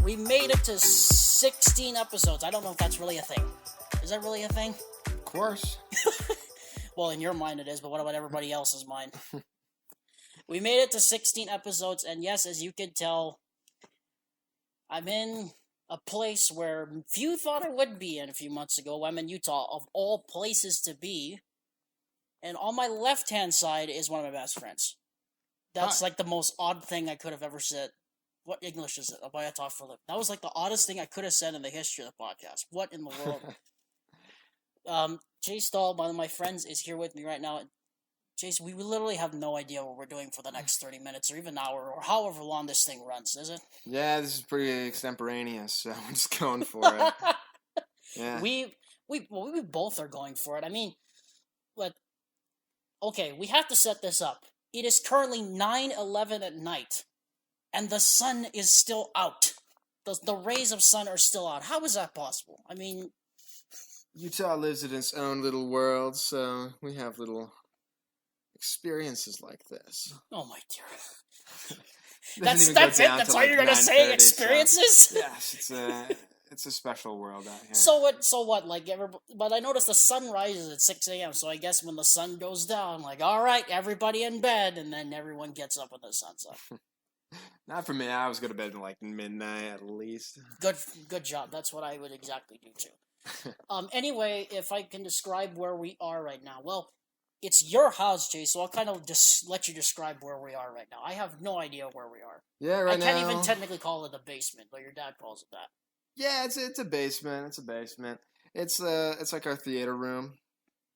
We made it to 16 episodes. I don't know if that's really a thing. Is that really a thing? Of course. Well, in your mind it is, but what about everybody else's mind? We made it to 16 episodes, and yes, as you can tell, I'm in a place where few thought I would be in a few months ago. I'm in Utah, of all places to be. And on my left-hand side is one of my best friends. That's like the most odd thing I could have ever said. What English is it? Why I talk for a living. That was like the oddest thing I could have said in the history of the podcast. What in the world? Chase Dahl, one of my friends, is here with me right now. Chase, we literally have no idea what we're doing for the next 30 minutes or even an hour or however long this thing runs, is it? Yeah, this is pretty extemporaneous, so I'm just going for it. Yeah. We both are going for it. I mean, but okay, we have to set this up. It is currently 9:11 at night, and the sun is still out. The rays of sun are still out. How is that possible? I mean, Utah lives in its own little world, so we have little experiences like this. oh my dear. Doesn't even That's go it? down That's to all like you're gonna say? 9:30, Experiences? So, yes, it's a special world out here. So what? Like, but I noticed the sun rises at 6 a.m., so I guess when the sun goes down, like, all right, everybody in bed, and then everyone gets up when the sun's up. Not for me. I always go to bed at like midnight at least. Good job. That's what I would exactly do too. Anyway, if I can describe where we are right now, well, it's your house, Jay, so I'll kind of just let you describe where we are right now. I have no idea where we are. Yeah, right now. I can't even technically call it the basement, but your dad calls it that. Yeah, it's a basement. It's a basement. It's like our theater room.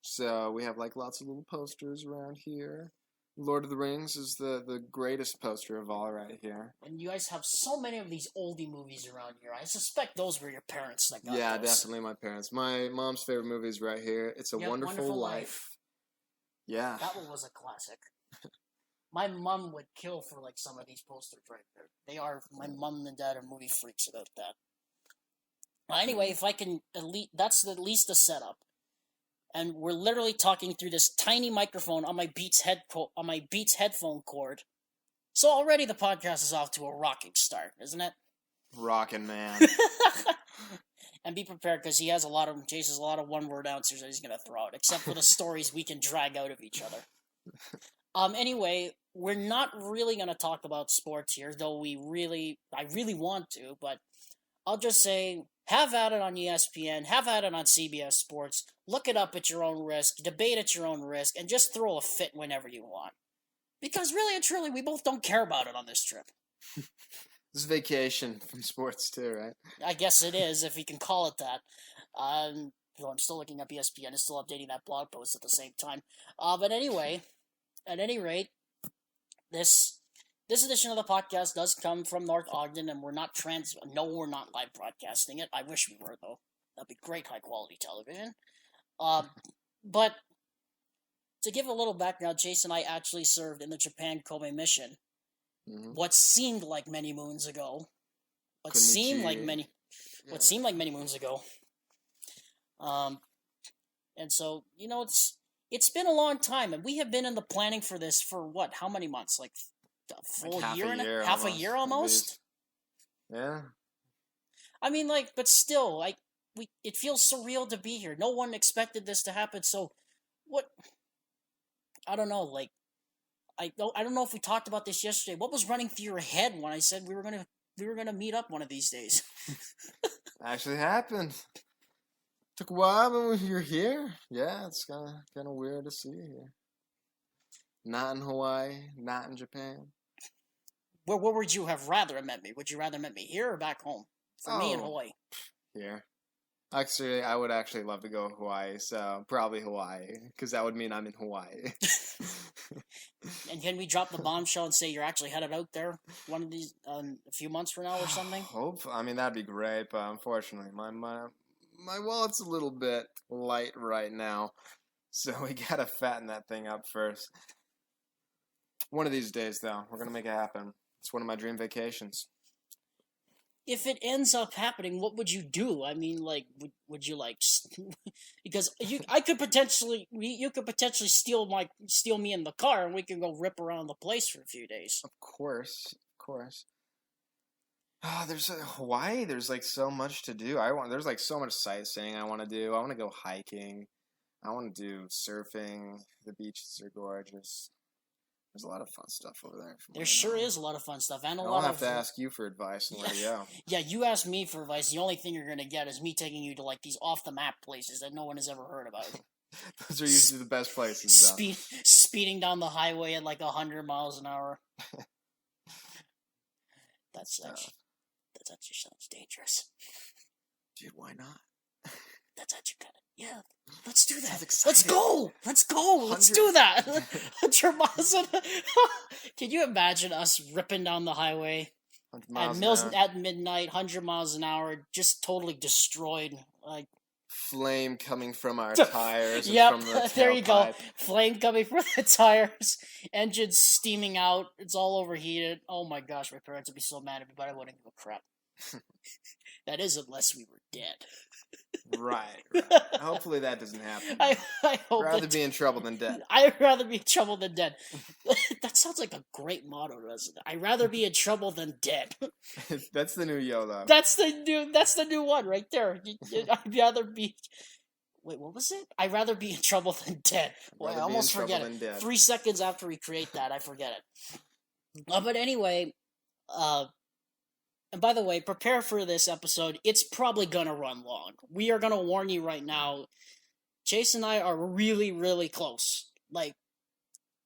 So we have like lots of little posters around here. Lord of the Rings is the greatest poster of all right here. And you guys have so many of these oldie movies around here. I suspect those were your parents that got Yeah, those. definitely my parents. My mom's favorite movie is right here. It's a Wonderful Life. Yeah. That one was a classic. My mom would kill for like some of these posters right there. My mom and dad are movie freaks about that. Well, anyway, if I can that's at least the setup. And we're literally talking through this tiny microphone on my Beats headphone cord. So already the podcast is off to a rocking start, isn't it? Rockin' man. And be prepared because Chase has a lot of one-word answers that he's gonna throw out, except for the stories we can drag out of each other. Anyway, we're not really gonna talk about sports here, though I really want to, but I'll just say, have at it on ESPN, have at it on CBS Sports, look it up at your own risk, debate at your own risk, and just throw a fit whenever you want. Because really and truly, we both don't care about it on this trip. This is vacation from sports too, right? I guess it is, if you can call it that. I'm still looking up ESPN and still updating that blog post at the same time. But anyway, at any rate, this edition of the podcast does come from North Ogden, and we're not live broadcasting it. I wish we were, though. That'd be great high-quality television. But to give a little background, Jason and I actually served in the Japan Kobe mission. Mm-hmm. What seemed like many moons ago. What seemed like many moons ago. And so, it's been a long time, and we have been in the planning for this for what? How many months? Like a full year? Half a year almost? Yeah. I mean, but still, it feels surreal to be here. No one expected this to happen, so what? I don't know, I don't know if we talked about this yesterday. What was running through your head when I said we were gonna meet up one of these days? Actually happened. Took a while, but you're here. Yeah, it's kind of weird to see you here. Not in Hawaii, not in Japan. Where would you have rather met me? Would you rather met me here or back home? For me in Hawaii. Here. Actually, I would actually love to go to Hawaii, so probably Hawaii, because that would mean I'm in Hawaii. And can we drop the bombshell and say you're actually headed out there one of these a few months from now or something? I mean, that'd be great, but unfortunately, my wallet's a little bit light right now, so we gotta fatten that thing up first. One of these days, though, we're gonna make it happen. It's one of my dream vacations. If it ends up happening, what would you do? I mean, would you because you could potentially steal me in the car, and we can go rip around the place for a few days. Of course. There's Hawaii. There's like so much to do. There's like so much sightseeing I want to do. I want to go hiking. I want to do surfing. The beaches are gorgeous. There's a lot of fun stuff over there. There sure is a lot of fun stuff, and a I'll lot have of. to ask you for advice on where to go. Yeah, you asked me for advice. The only thing you're gonna get is me taking you to like these off the map places that no one has ever heard about. Those are usually the best places, though. Speeding down the highway at like 100 miles an hour. That actually sounds dangerous. Dude, why not? That's actually kind of, yeah. Let's do that. Let's go. Let's do that. 100 miles an hour. Can you imagine us ripping down the highway at midnight, 100 miles an hour, just totally destroyed? Like flame coming from our tires. Yep, from the there you go. tailpipe. Flame coming from the tires, engine steaming out. It's all overheated. Oh my gosh, my parents would be so mad at me, but I wouldn't give a crap. That is, unless we were dead. Right. Hopefully that doesn't happen. I hope. Rather be in trouble than dead. I'd rather be in trouble than dead. That sounds like a great motto, doesn't it? I'd rather be in trouble than dead. That's the new YOLO. That's the new one right there. I'd rather be. Wait, what was it? I'd rather be in trouble than dead. Well, I almost forget it. 3 seconds after we create that, I forget it. But anyway, and by the way, prepare for this episode. It's probably gonna run long. We are gonna warn you right now. Chase and I are really, really close. Like,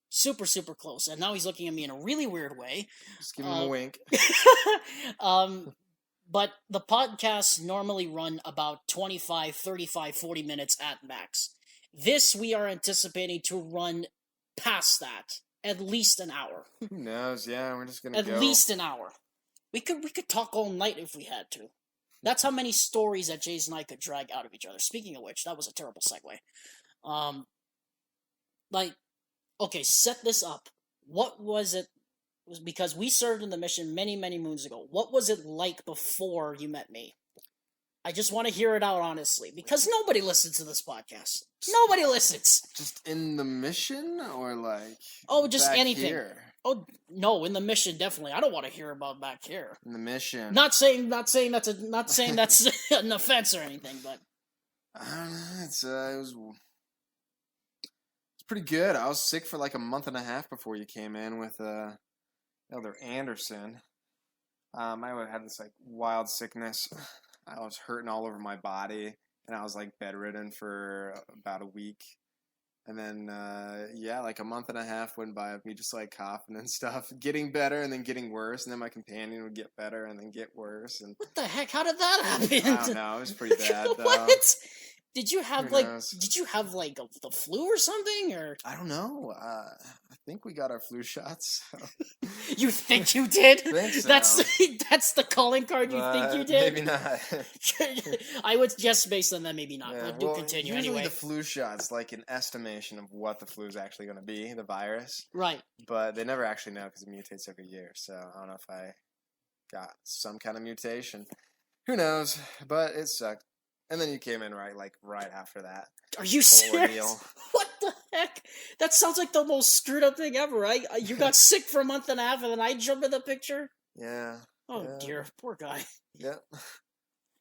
super, super close. And now he's looking at me in a really weird way. Just give him a wink. But the podcasts normally run about 25, 35, 40 minutes at max. This, we are anticipating to run past that. At least an hour. Who knows? Yeah, we're just gonna go. At least an hour. We could talk all night if we had to. That's how many stories that Jays and I could drag out of each other. Speaking of which, that was a terrible segue. Okay, set this up. What was it? Was because we served in the mission many, many moons ago. What was it like before you met me? I just want to hear it out honestly, because nobody listens to this podcast. Nobody listens. Just in the mission, or like? Oh, just back anything. Here? Oh no, in the mission definitely. I don't want to hear about back here. In the mission. Not saying that's an offense or anything, but it was pretty good. I was sick for like a month and a half before you came in with Elder Anderson. I had this like wild sickness. I was hurting all over my body, and I was like bedridden for about a week. And then, like a month and a half went by of me just like coughing and stuff, getting better and then getting worse. And then my companion would get better and then get worse. And what the heck? How did that happen? I don't know. It was pretty bad, though. What? Did you have the flu or something, or I don't know. I think we got our flu shots. So. You think you did? I think so. That's the calling card. You think you did? Maybe not. I would guess based on that, maybe not. Yeah, but continue usually anyway. The flu shot's like an estimation of what the flu is actually going to be, the virus. Right. But they never actually know because it mutates every year. So I don't know if I got some kind of mutation. Who knows? But it sucked. And then you came in right after that. Are you serious? What the heck? That sounds like the most screwed up thing ever, right? You got sick for a month and a half and then I jump in the picture? Yeah. Oh, dear. Poor guy. Yep.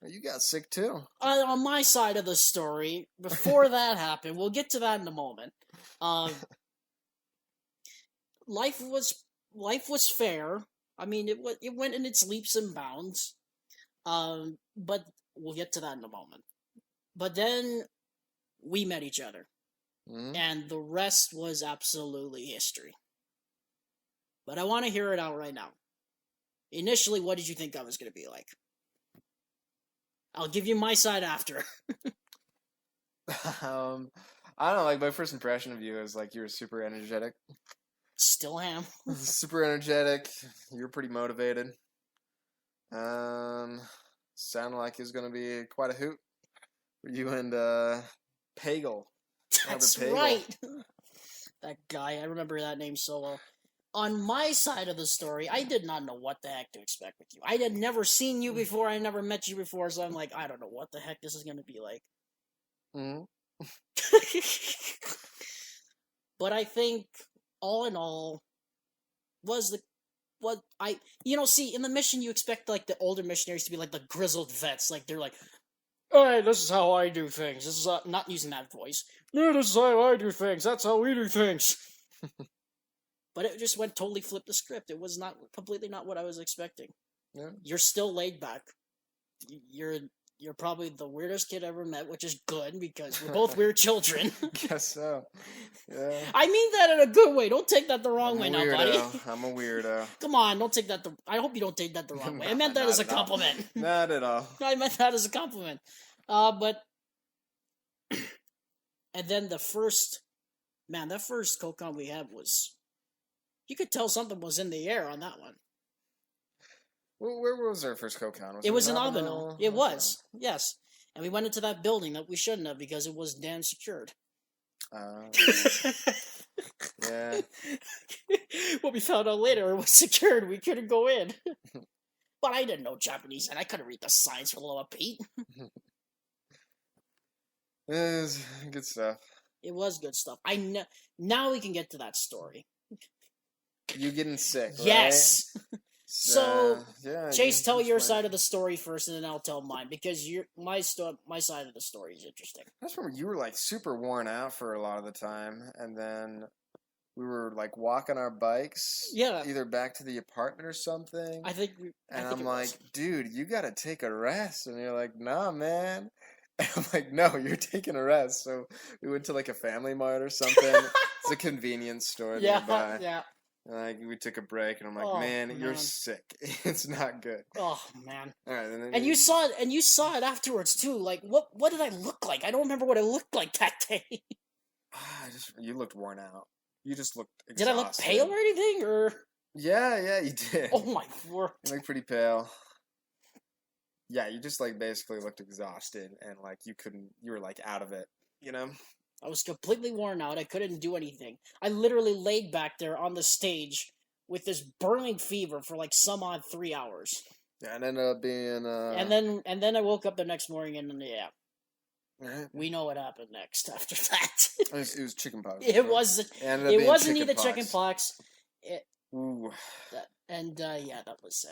You got sick too. On my side of the story, before that happened, we'll get to that in a moment. Life was fair. I mean, it went in its leaps and bounds. But we'll get to that in a moment. But then we met each other. Mm-hmm. And the rest was absolutely history. But I want to hear it out right now. Initially, what did you think I was going to be like? I'll give you my side after. I don't know, like my first impression of you is like you were super energetic. Still am. Super energetic. You're pretty motivated. Sounded like it was going to be quite a hoot for you and Pagel. That's right. That guy, I remember that name so well. On my side of the story, I did not know what the heck to expect with you. I had never seen you before. I never met you before, so I'm like, I don't know what the heck this is going to be like. Mm-hmm. But I think, all in all, was what I see in the mission you expect like the older missionaries to be like the grizzled vets, like they're like, "Hey, this is how I do things. This is not using that voice. No, this is how I do things. That's how we do things." But it just went totally flipped the script. It was not completely not what I was expecting. Yeah. You're still laid back. You're probably the weirdest kid I ever met, which is good because we're both weird children. Guess so. Yeah. I mean that in a good way. Don't take that the wrong way now, buddy. I'm a weirdo. Come on, don't take that. I hope you don't take that the wrong way. I meant that as a compliment. Not at all. I meant that as a compliment. But and then that first Kokon we had was, you could tell something was in the air on that one. Well, where was our first Kokon? It was in Albano. It was, yes. And we went into that building that we shouldn't have because it was damn secured. Yeah. What we found out later, it was secured. We couldn't go in. But I didn't know Japanese, and I couldn't read the signs for the love of Pete. It was good stuff. It was good stuff. Now we can get to that story. You getting sick, right? Yes. So, yeah, Chase, tell your side of the story first, and then I'll tell mine because my side of the story is interesting. I just remember you were like super worn out for a lot of the time, and then we were like walking our bikes, either back to the apartment or something. I'm like, dude, you gotta take a rest, and you're like, nah, man. And I'm like, no, you're taking a rest. So we went to like a Family Mart or something. It's a convenience store nearby. Yeah. Like we took a break, and I'm like, man, you're sick. It's not good. Oh man! All right, and you saw it afterwards too. Like, what did I look like? I don't remember what I looked like that day. You looked worn out. You just looked exhausted. Did I look pale or anything? Or yeah, you did. Oh my word! You looked pretty pale. Yeah, you just like basically looked exhausted, and like you were like out of it. You know. I was completely worn out. I couldn't do anything. I literally laid back there on the stage with this burning fever for like some odd 3 hours. Yeah, it ended up being. And then I woke up the next morning and right. We know what happened next after that. It was chickenpox. It wasn't either chickenpox. Ooh. That was.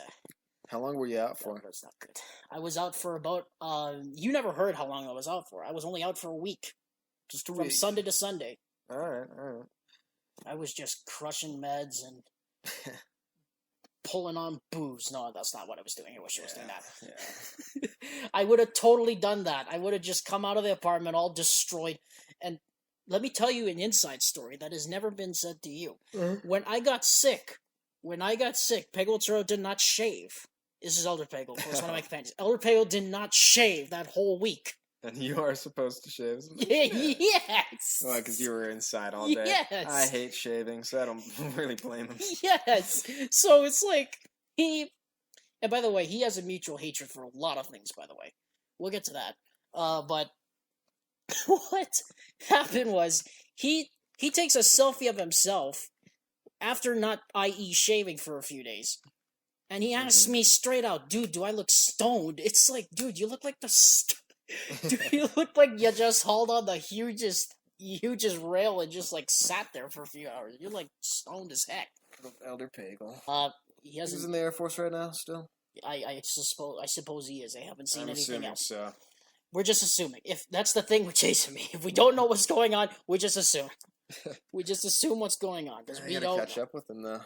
How long were you out for? That was not good. I was out for about. You never heard how long I was out for. I was only out for a week. Just a week. From Sunday to Sunday. All right. I was just crushing meds and pulling on booze. No, that's not what I was doing. I wish I was doing that. Yeah. I would have totally done that. I would have just come out of the apartment all destroyed. And let me tell you an inside story that has never been said to you. Mm-hmm. When I got sick, Peggle did not shave. This is Elder Peggle, of course, one of my companions. Elder Peggle did not shave that whole week. And you are supposed to shave. Yes. Well, because you were inside all day. Yes. I hate shaving, so I don't really blame him. Yes. So it's like and by the way, he has a mutual hatred for a lot of things, by the way. We'll get to that. But what happened was he takes a selfie of himself after not, i.e., shaving for a few days. And he asks me straight out, dude, do I look stoned? It's like, dude, you look like do you look like you just hauled on the hugest rail and just like sat there for a few hours? You're like stoned as heck. Elder Pagel. He's in the Air Force right now still? I suppose he is. I haven't seen anything else. So. We're just assuming. If that's the thing with Jason and me. If we don't know what's going on, we just assume. We just assume what's going on because we don't catch up with him though.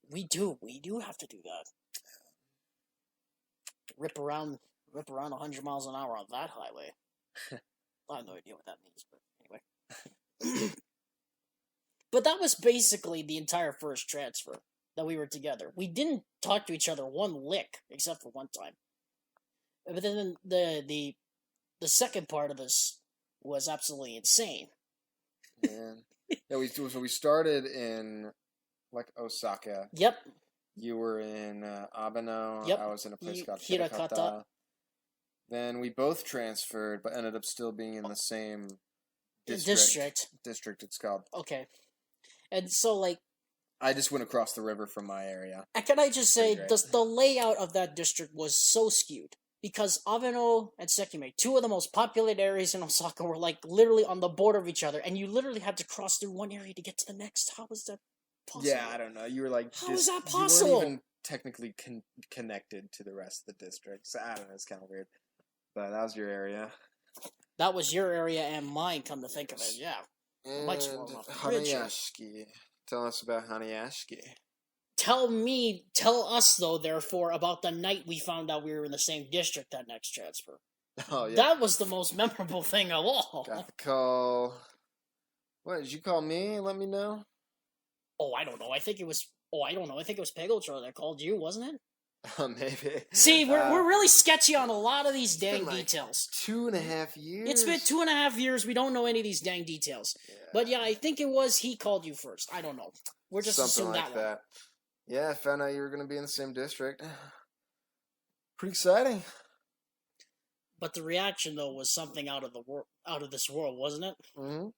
We do have to do that. Rip around 100 miles an hour on that highway. I have no idea what that means, but anyway. But that was basically the entire first transfer that we were together. We didn't talk to each other one lick, except for one time. But then the second part of this was absolutely insane. Man. Yeah, we started in like Osaka. Yep. You were in Abeno. Yep. I was in a place called Hirakata. Then we both transferred, but ended up still being in the same district. District, it's called. Okay. And so, like... I just went across the river from my area. Can I just say, the layout of that district was so skewed. Because Abeno and Sekime, two of the most populated areas in Osaka, were like literally on the border of each other. And you literally had to cross through one area to get to the next. How was that? possible? Yeah, I don't know. You were like, How is that you possible? weren't even technically connected to the rest of the district. So I don't know. It's kind of weird. But that was your area. That was your area and mine, come to think of it, yeah. And Much more of a bridge. Hanayashiki. Tell us about Hanayashiki. Tell us, though, therefore, about the night we found out we were in the same district that next transfer. Oh, yeah. That was the most memorable thing of all. Got the call. What, did you call me and let me know? Oh, I don't know. I think it was Pegotro that called you, wasn't it? Maybe. See, we're really sketchy on a lot of these dang like details. 2.5 years? It's been 2.5 years. We don't know any of these dang details. Yeah. But yeah, I think it was he called you first. I don't know. We're just something assuming like that. One. Yeah, I found out you were going to be in the same district. Pretty exciting. But the reaction though was something out of this world, wasn't it? Mm-hmm.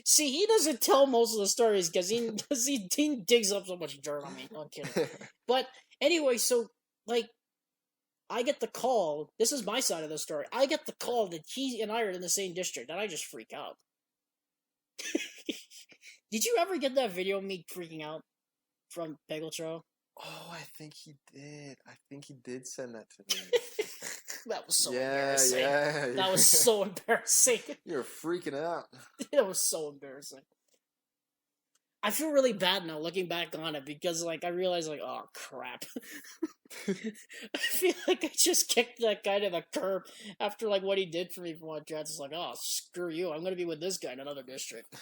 See, he doesn't tell most of the stories because he digs up so much dirt on me. No, I'm kidding. But anyway, so like, I get the call. This is my side of the story. I get the call that he and I are in the same district, and I just freak out. Did you ever get that video of me freaking out from Pegotro? Oh, I think he did. I think he did send that to me. That was so embarrassing. Yeah. That was so embarrassing. You were freaking out. It was so embarrassing. I feel really bad now looking back on it because, like, I realized, like, oh, crap. I feel like I just kicked that guy to the curb after, like, what he did for me for one chance. It's like, oh, screw you. I'm going to be with this guy in another district.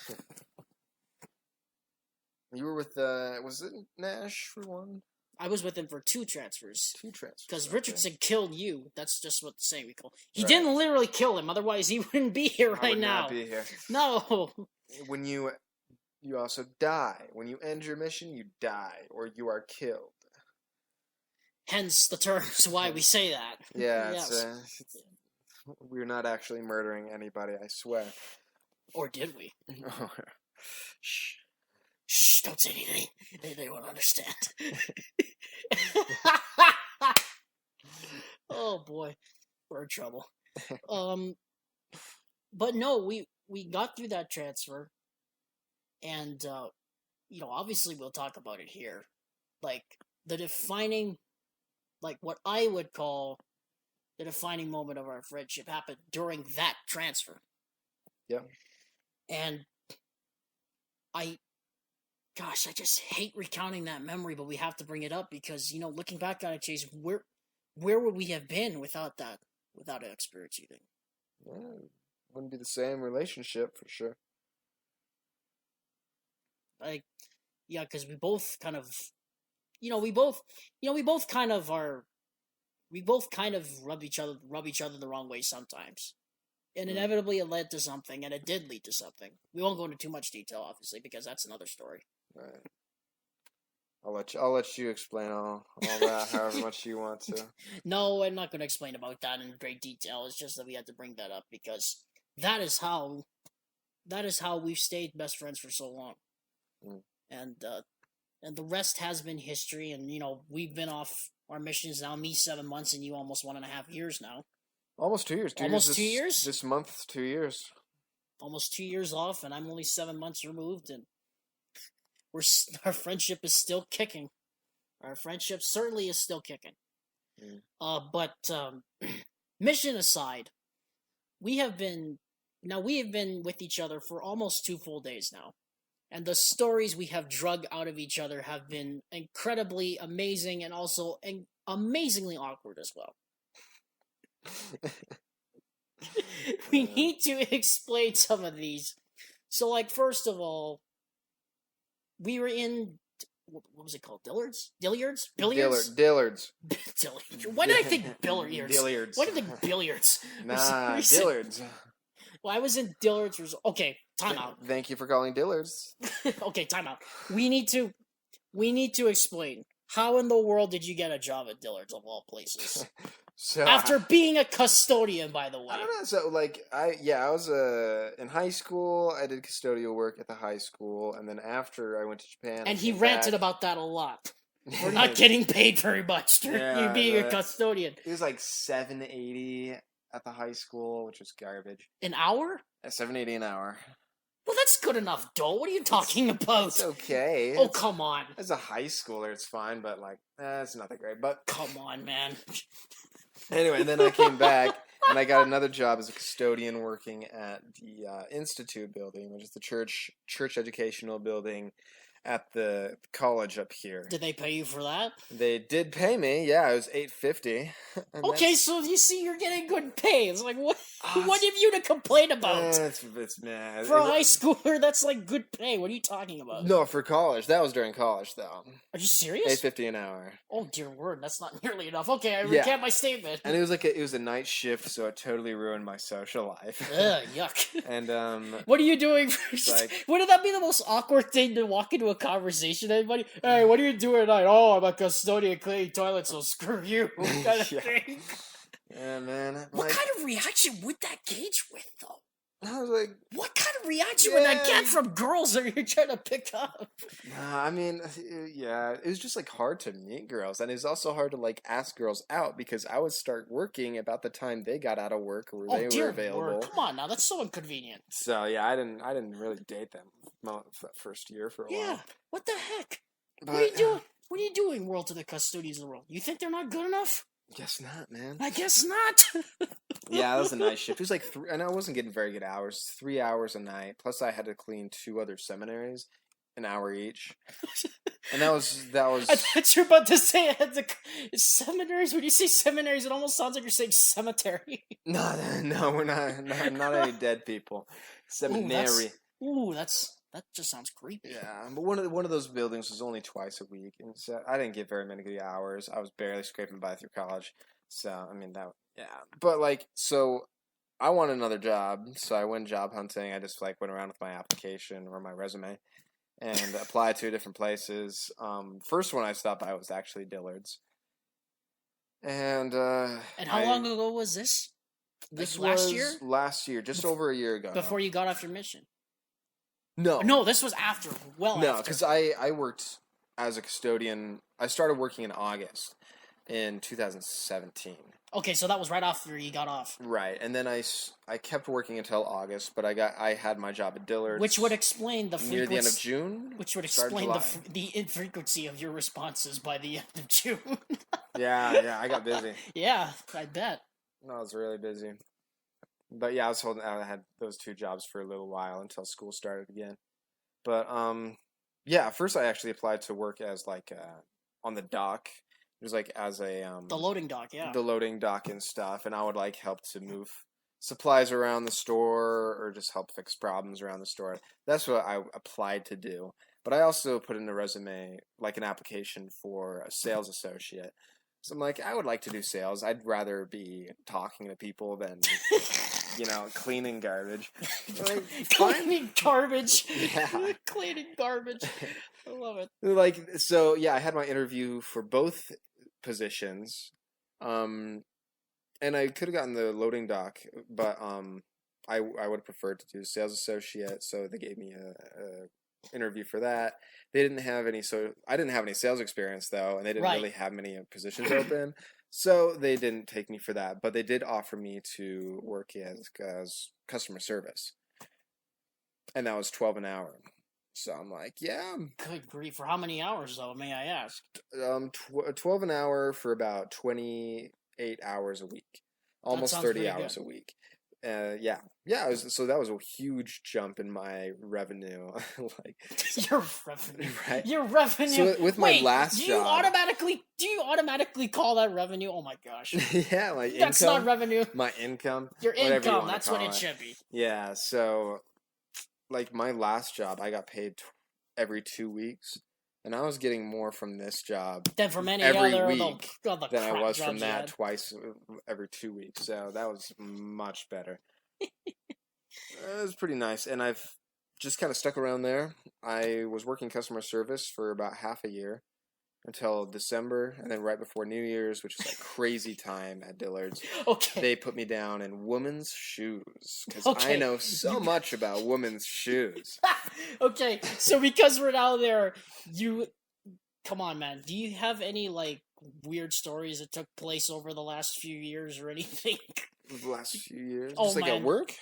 You were with, was it Nash for one? I was with him for 2 transfers. 2 transfers. Because Richardson killed you. That's just what the saying we call. He didn't literally kill him, otherwise he wouldn't be here right now. Not be here. No. When you also die. When you end your mission, you die or you are killed. Hence the terms why we say that. Yeah, yes. We're not actually murdering anybody, I swear. Or did we? Shh. Shh, don't say anything. They won't understand. Oh boy. We're in trouble. But no, we got through that transfer. And, obviously we'll talk about it here. Like, the defining, like, what I would call the defining moment of our friendship happened during that transfer. Yeah. And I just hate recounting that memory, but we have to bring it up because, looking back on it, Chase, where would we have been without that experience, you think? Yeah, wouldn't be the same relationship for sure. Like, yeah, because we both kind of, we both kind of rub each other the wrong way sometimes. And inevitably it led to something, and it did lead to something. We won't go into too much detail, obviously, because that's another story. Right. I'll let you explain all that however much you want to. No, I'm not going to explain about that in great detail. It's just that we had to bring that up because that is how we've stayed best friends for so long. And the rest has been history, and we've been off our missions now, me 7 months and you almost 1.5 years now. Almost 2 years. 2 years? This month, 2 years. Almost 2 years off, and I'm only 7 months removed, and our friendship is still kicking. Our friendship certainly is still kicking. But mission aside, we have been with each other for almost 2 full days now. And the stories we have drug out of each other have been incredibly amazing and also amazingly awkward as well. We need to explain some of these. So, like, first of all, we were in, what was it called? Dillard's? Billiards? Dillards. Why did I think billiards? Dillards. Why did I think billiards? Nah, Dillards. Well, I was in Dillard's. Okay, time out. Thank you for calling Dillards. Okay, time out. We need to explain. How in the world did you get a job at Dillard's of all places? After being a custodian, by the way. I don't know. So, like, I was in high school. I did custodial work at the high school, and then after I went to Japan. And he ranted about that a lot. We're not getting paid very much for you being a custodian. It was like $7.80 at the high school, which was garbage. An hour? $7.80 an hour. Well, that's good enough, Dahl. What are you talking about? It's okay. Oh, come on. As a high schooler, it's fine, but like, it's nothing great. But Come on, man. anyway, and then I came back and I got another job as a custodian working at the Institute building, which is the church educational building at the college up here. Did they pay you for that? They did pay me. Yeah, it was $8.50. Okay, so you see, you're getting good pay. It's like, what have you to complain about? It's mad. For a high schooler, that's like good pay. What are you talking about? No, for college. That was during college, though. Are you serious? $8.50 an hour. Oh dear word, that's not nearly enough. Okay, I recant my statement. And it was a night shift, so it totally ruined my social life. Ugh, yuck. And what are you doing first? Like, wouldn't that be the most awkward thing to walk into a conversation? Anybody? Hey, what are you doing tonight? Oh, I'm a custodian cleaning toilets, so screw you. Kind of thing. Yeah, man. What kind of reaction would that gauge with, though? I was like, what kind of reaction would that get from girls that you're trying to pick up? Nah, I mean, yeah, it was just like hard to meet girls, and it was also hard to like ask girls out because I would start working about the time they got out of work or they were available. Lord. Come on now, that's so inconvenient. So yeah, I didn't really date them that first year for a while. Yeah, what the heck? What are you doing? What are you doing, world, to the custodians of the world? You think they're not good enough? Guess not, man. I guess not. Yeah, that was a night shift. It was like and I wasn't getting very good hours. 3 hours a night. Plus, I had to clean 2 other seminaries, an hour each. And that was. I thought you were about to say seminaries. When you say seminaries, it almost sounds like you're saying cemetery. No, we're not any dead people. Seminary. That just sounds creepy. Yeah, but one of those buildings was only twice a week, and so I didn't get very many good hours. I was barely scraping by through college, so I mean But like, so I wanted another job, so I went job hunting. I just like went around with my application or my resume, and applied to different places. First one I stopped by was actually Dillard's, and how long ago was this? This like was last year. Last year, just over a year ago. Before you got off your mission. No, this was after. No, because I worked as a custodian. I started working in August in 2017. Okay, so that was right after you got off. Right, and then I kept working until August, but I had my job at Dillard's. Which would explain the near the end of June. Which would explain the infrequency of your responses by the end of June. yeah, I got busy. Yeah, I bet. No, I was really busy. But yeah, I had those 2 jobs for a little while until school started again. But yeah, first I actually applied to work as like on the dock. It was like as a the loading dock, yeah. The loading dock and stuff, and I would like help to move supplies around the store or just help fix problems around the store. That's what I applied to do. But I also put in a resume, like an application for a sales associate. So I'm like, I would like to do sales. I'd rather be talking to people than, cleaning garbage. Like, cleaning garbage. Yeah. Cleaning garbage. I love it. Like, so yeah, I had my interview for both positions. And I could have gotten the loading dock, but I would have preferred to do sales associate, so they gave me a interview for that. They didn't have any, so I didn't have any sales experience though, and they didn't really have many positions open, so they didn't take me for that. But they did offer me to work as customer service, and that was $12 an hour. So I'm like, yeah. Good grief! For how many hours though? May I ask? 12 an hour for about 28 hours a week, almost 30 hours a week. Yeah. So that was a huge jump in my revenue. Like your revenue, right? Your revenue. So with my last job, do you automatically call that revenue? Oh my gosh! Yeah, my income. That's not revenue. My income. Your income. That's what it should be. Yeah. So, like my last job, I got paid every 2 weeks. And I was getting more from this job than from any every other week than I was from jobs that twice every 2 weeks. So that was much better. It was pretty nice. And I've just kind of stuck around there. I was working customer service for about half a year until December. And then right before New Year's, which is like crazy time at Dillard's, they put me down in women's shoes. Because I know so much about women's shoes. Okay, so because we're now there, come on, man. Do you have any, like, weird stories that took place over the last few years or anything? The last few years? Oh, just like at work?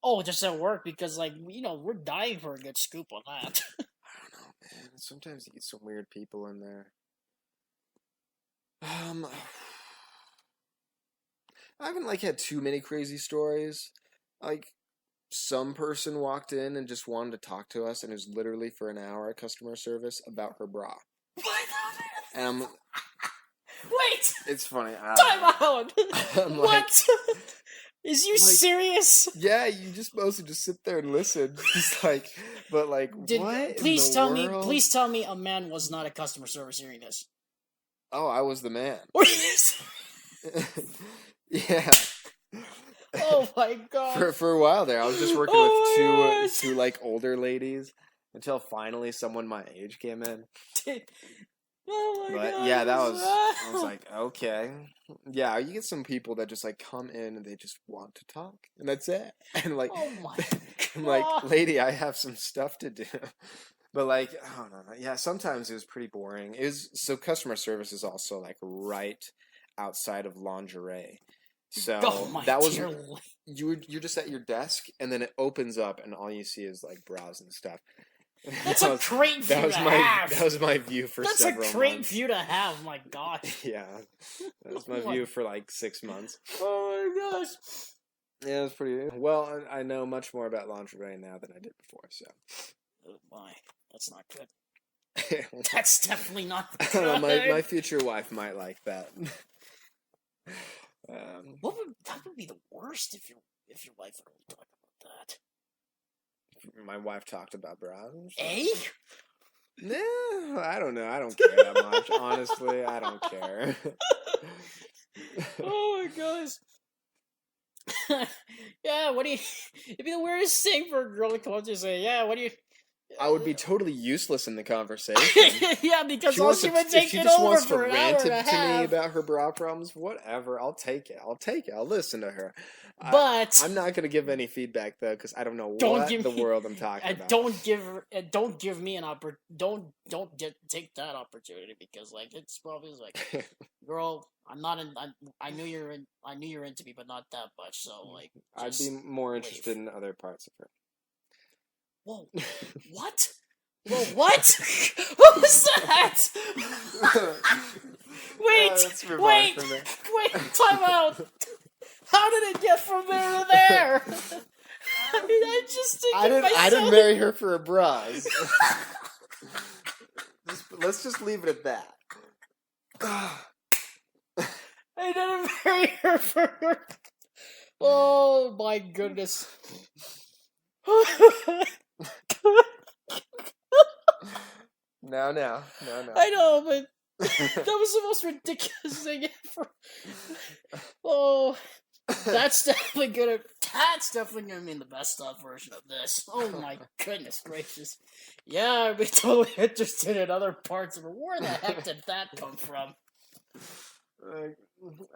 Oh, just at work because, like, we're dying for a good scoop on that. I don't know, man. Sometimes you get some weird people in there. I haven't like had too many crazy stories. Like some person walked in and just wanted to talk to us, and it was literally for an hour at customer service about her bra. And Wait! it's funny. Time out! I'm What? Is you serious? Yeah, you just mostly just sit there and listen. Just like, but like, what? Please tell me a man was not a customer service hearing this. Oh, I was the man. Yeah. Oh my god. For a while there, I was just working with two like older ladies until finally someone my age came in. Oh my god. Yeah, I was like, okay. Yeah, you get some people that just like come in and they just want to talk, and that's it. And like, oh my I'm like, lady, I have some stuff to do. But like, I don't know. Yeah, sometimes it was pretty boring. So customer service is also like right outside of lingerie. So that was you're just at your desk, and then it opens up, and all you see is like bras and stuff. That's a great view to have. That was my view for several months. That's a great view to have, my gosh. Yeah. That was my view for like 6 months. Oh my gosh. Yeah, it was pretty... Well, I know much more about lingerie now than I did before, so... Oh my. That's not good. That's definitely not good. My future wife might like that. That would be the worst if your wife would only talk about that. My wife talked about bras. Eh? No, I don't know. I don't care that much. Honestly, I don't care. Oh my gosh. Yeah, what do you... It'd be the weirdest thing for a girl to come up to you and say, yeah, what do you... I would be totally useless in the conversation. Yeah, because she would take it over for an hour and a half. To me about her bra problems, whatever. I'll take it. I'll listen to her. But I'm not going to give any feedback though, because I don't know what the world I'm talking about. Don't give me an take that opportunity, because like it's probably like, girl, I'm not in. I knew you're into me, but not that much. So like, I'd be more interested in other parts of her. Whoa! What? Whoa! What? What was that? Wait! Time out. How did it get from there to there? I mean, I didn't marry her for her bras. Let's just leave it at that. I didn't marry her for her. Oh my goodness. No. I know, but that was the most ridiculous thing ever. Oh, that's definitely gonna mean the best of version of this. Oh my goodness gracious. Yeah, I'd be totally interested in other parts of it. Where the heck did that come from? I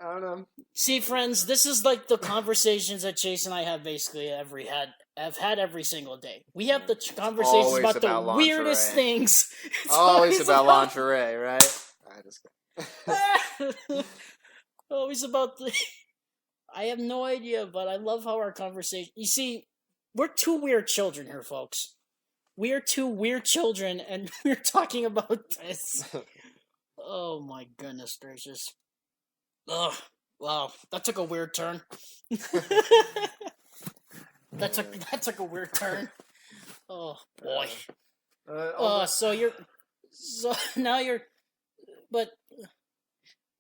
don't know. See, friends, this is like the conversations that Chase and I have basically I've had every single day. We have the conversations about the weirdest things. It's always about lingerie, right? I just... always about the... I have no idea, but I love how our conversation... You see, we're two weird children here, folks. We are two weird children, and we're talking about this. Oh my goodness gracious. Ugh. Wow, that took a weird turn. That took a weird turn. Oh boy. But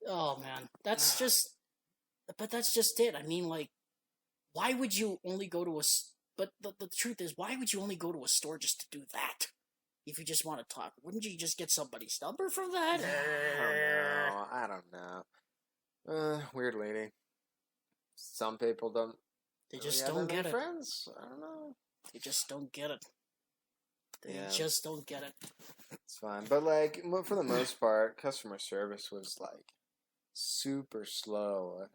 oh man, that's just it. I mean, like, why would you only go to a? But the truth is, why would you only go to a store just to do that? If you just want to talk, wouldn't you just get somebody's number from that? I don't know. Weird lady. Some people don't. They just don't get it. Friends? I don't know. They just don't get it. They just don't get it. It's fine, but like for the most part, customer service was like super slow.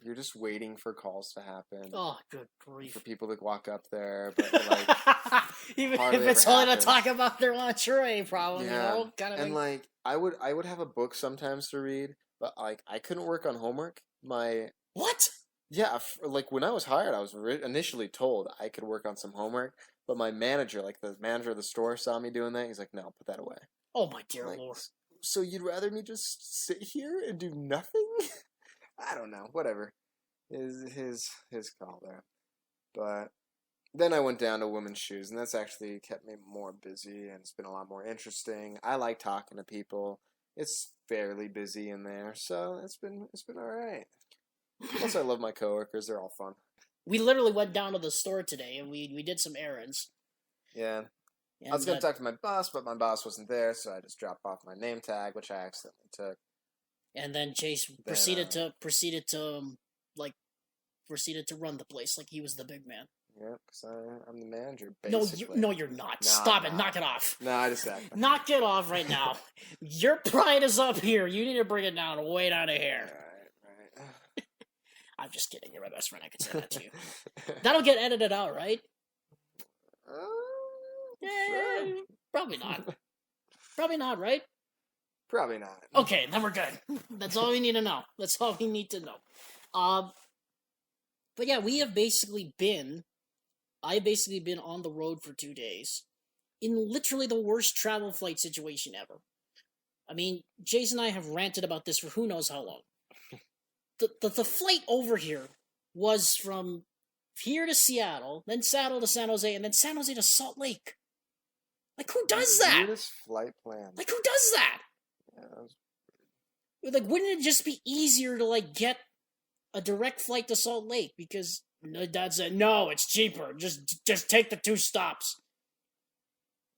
You're just waiting for calls to happen. Oh, good grief! For people to walk up there, but like even if it's only to talk about their lingerie, probably. Yeah, and like I would have a book sometimes to read, but like I couldn't work on homework. What? Yeah, like when I was hired, I was initially told I could work on some homework, but my manager, like the manager of the store, saw me doing that. He's like, "No, put that away." Oh my dear Like, lord. so you'd rather me just sit here and do nothing? I don't know. Whatever. His call there. But then I went down to women's shoes, and that's actually kept me more busy, and it's been a lot more interesting. I like talking to people. It's fairly busy in there, so it's been all right. Plus, I love my coworkers; they're all fun. We literally went down to the store today and we did some errands. Yeah, I was And gonna talk to my boss, but my boss wasn't there, so I just dropped off my name tag, which I accidentally took. and then Chase Then, like proceeded to run the place like he was the big man. Yeah, because I'm the manager, No, basically. you're not. No, Stop I'm it. not. Knock it off. No, I just act. Knock it off right now. Your pride is up here. You need to bring it down way down to here. Right. I'm just kidding. You're my best friend. I can say that to you. That'll get edited out, right? Sure. Probably not. Probably not, right? Probably not. Okay, then we're good. That's all we need to know. That's all we need to know. But yeah, I've basically been on the road for 2 days in literally the worst travel flight situation ever. I mean, Jason and I have ranted about this for who knows how long. The flight over here was from here to Seattle, then Seattle to San Jose, and then San Jose to Salt Lake. Like, who does that? Weirdest flight plan. Like, who does that? Yeah, that was... Like, wouldn't it just be easier to, like, get a direct flight to Salt Lake? Because Dad said, no, it's cheaper. Just take the 2 stops.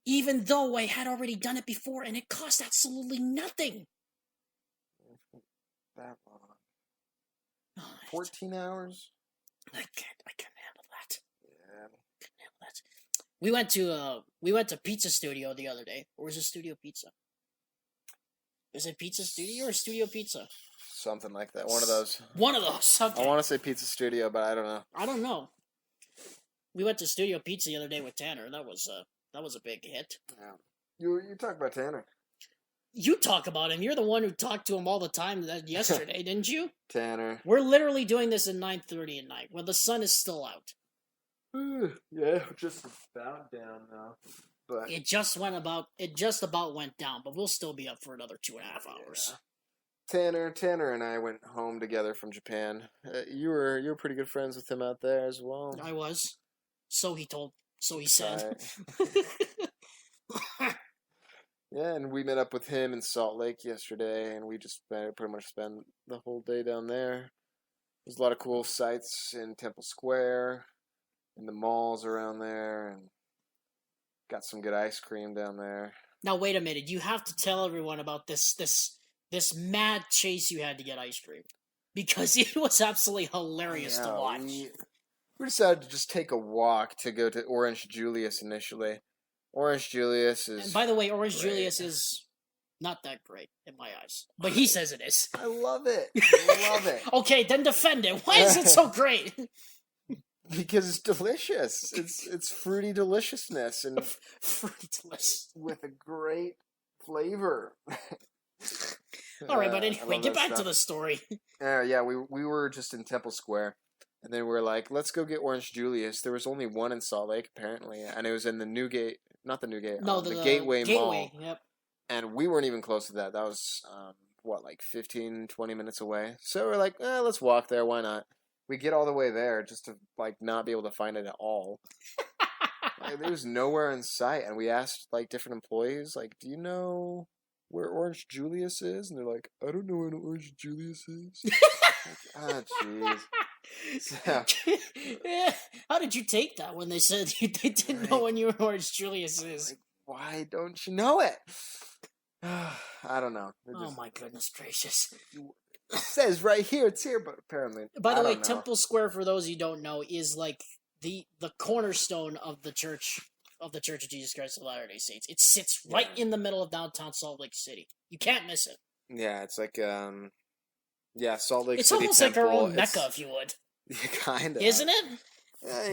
Even though I had already done it before, and it cost absolutely nothing. That long. Oh, 14 hours? I can't handle that. Yeah. Can't handle that. We went to Pizza Studio the other day. Or was it Studio Pizza? Is it Pizza Studio or Studio Pizza? Something like that. One of those. One of those. Okay. I want to say Pizza Studio, but I don't know. I don't know. We went to Studio Pizza the other day with Tanner. That was a big hit. Yeah. You talk about Tanner. You talk about him. You're the one who talked to him all the time yesterday, didn't you? Tanner. We're literally doing this at 9:30 at night when the sun is still out. Yeah, just about down now. But It just about went down, but we'll still be up for another 2.5 hours. Yeah. Tanner and I went home together from Japan. You were pretty good friends with him out there as well. I was. So he said. Yeah, and we met up with him in Salt Lake yesterday, and we just pretty much spent the whole day down there. There's a lot of cool sights in Temple Square, in the malls around there, and got some good ice cream down there. Now wait a minute. You have to tell everyone about this mad chase you had to get ice cream, because it was absolutely hilarious to watch. We decided to just take a walk to go to Orange Julius initially. Orange Julius is... And by the way, Orange great. Julius is not that great in my eyes. But he says it is. I love it. I love it. Okay, then defend it. Why is it so great? Because it's delicious. It's fruity deliciousness and fruity delicious with a great flavor. All right, but anyway, get back to the story. Yeah, we were just in Temple Square. And then we're like, let's go get Orange Julius. There was only one in Salt Lake, apparently. And it was in the Newgate, not the Newgate, the Gateway Mall. Yep. And we weren't even close to that. That was, like 15, 20 minutes away. So we're like, let's walk there. Why not? We get all the way there just to, like, not be able to find it at all. Like, there was nowhere in sight. And we asked, like, different employees, like, do you know where Orange Julius is? And they're like, I don't know where Orange Julius is. Like, jeez. So, yeah. How did you take that when they said they didn't know when you were Orange Julius is? Like, why don't you know it? I don't know. Oh my goodness gracious! It says right here, it's here, but apparently. By the way, Temple Square, for those you don't know, is like the cornerstone of the Church of Jesus Christ of Latter-day Saints. It sits right in the middle of downtown Salt Lake City. You can't miss it. Yeah, it's like Salt Lake City. It's almost Temple. like our own Mecca, if you would. Yeah, kind of. Isn't it?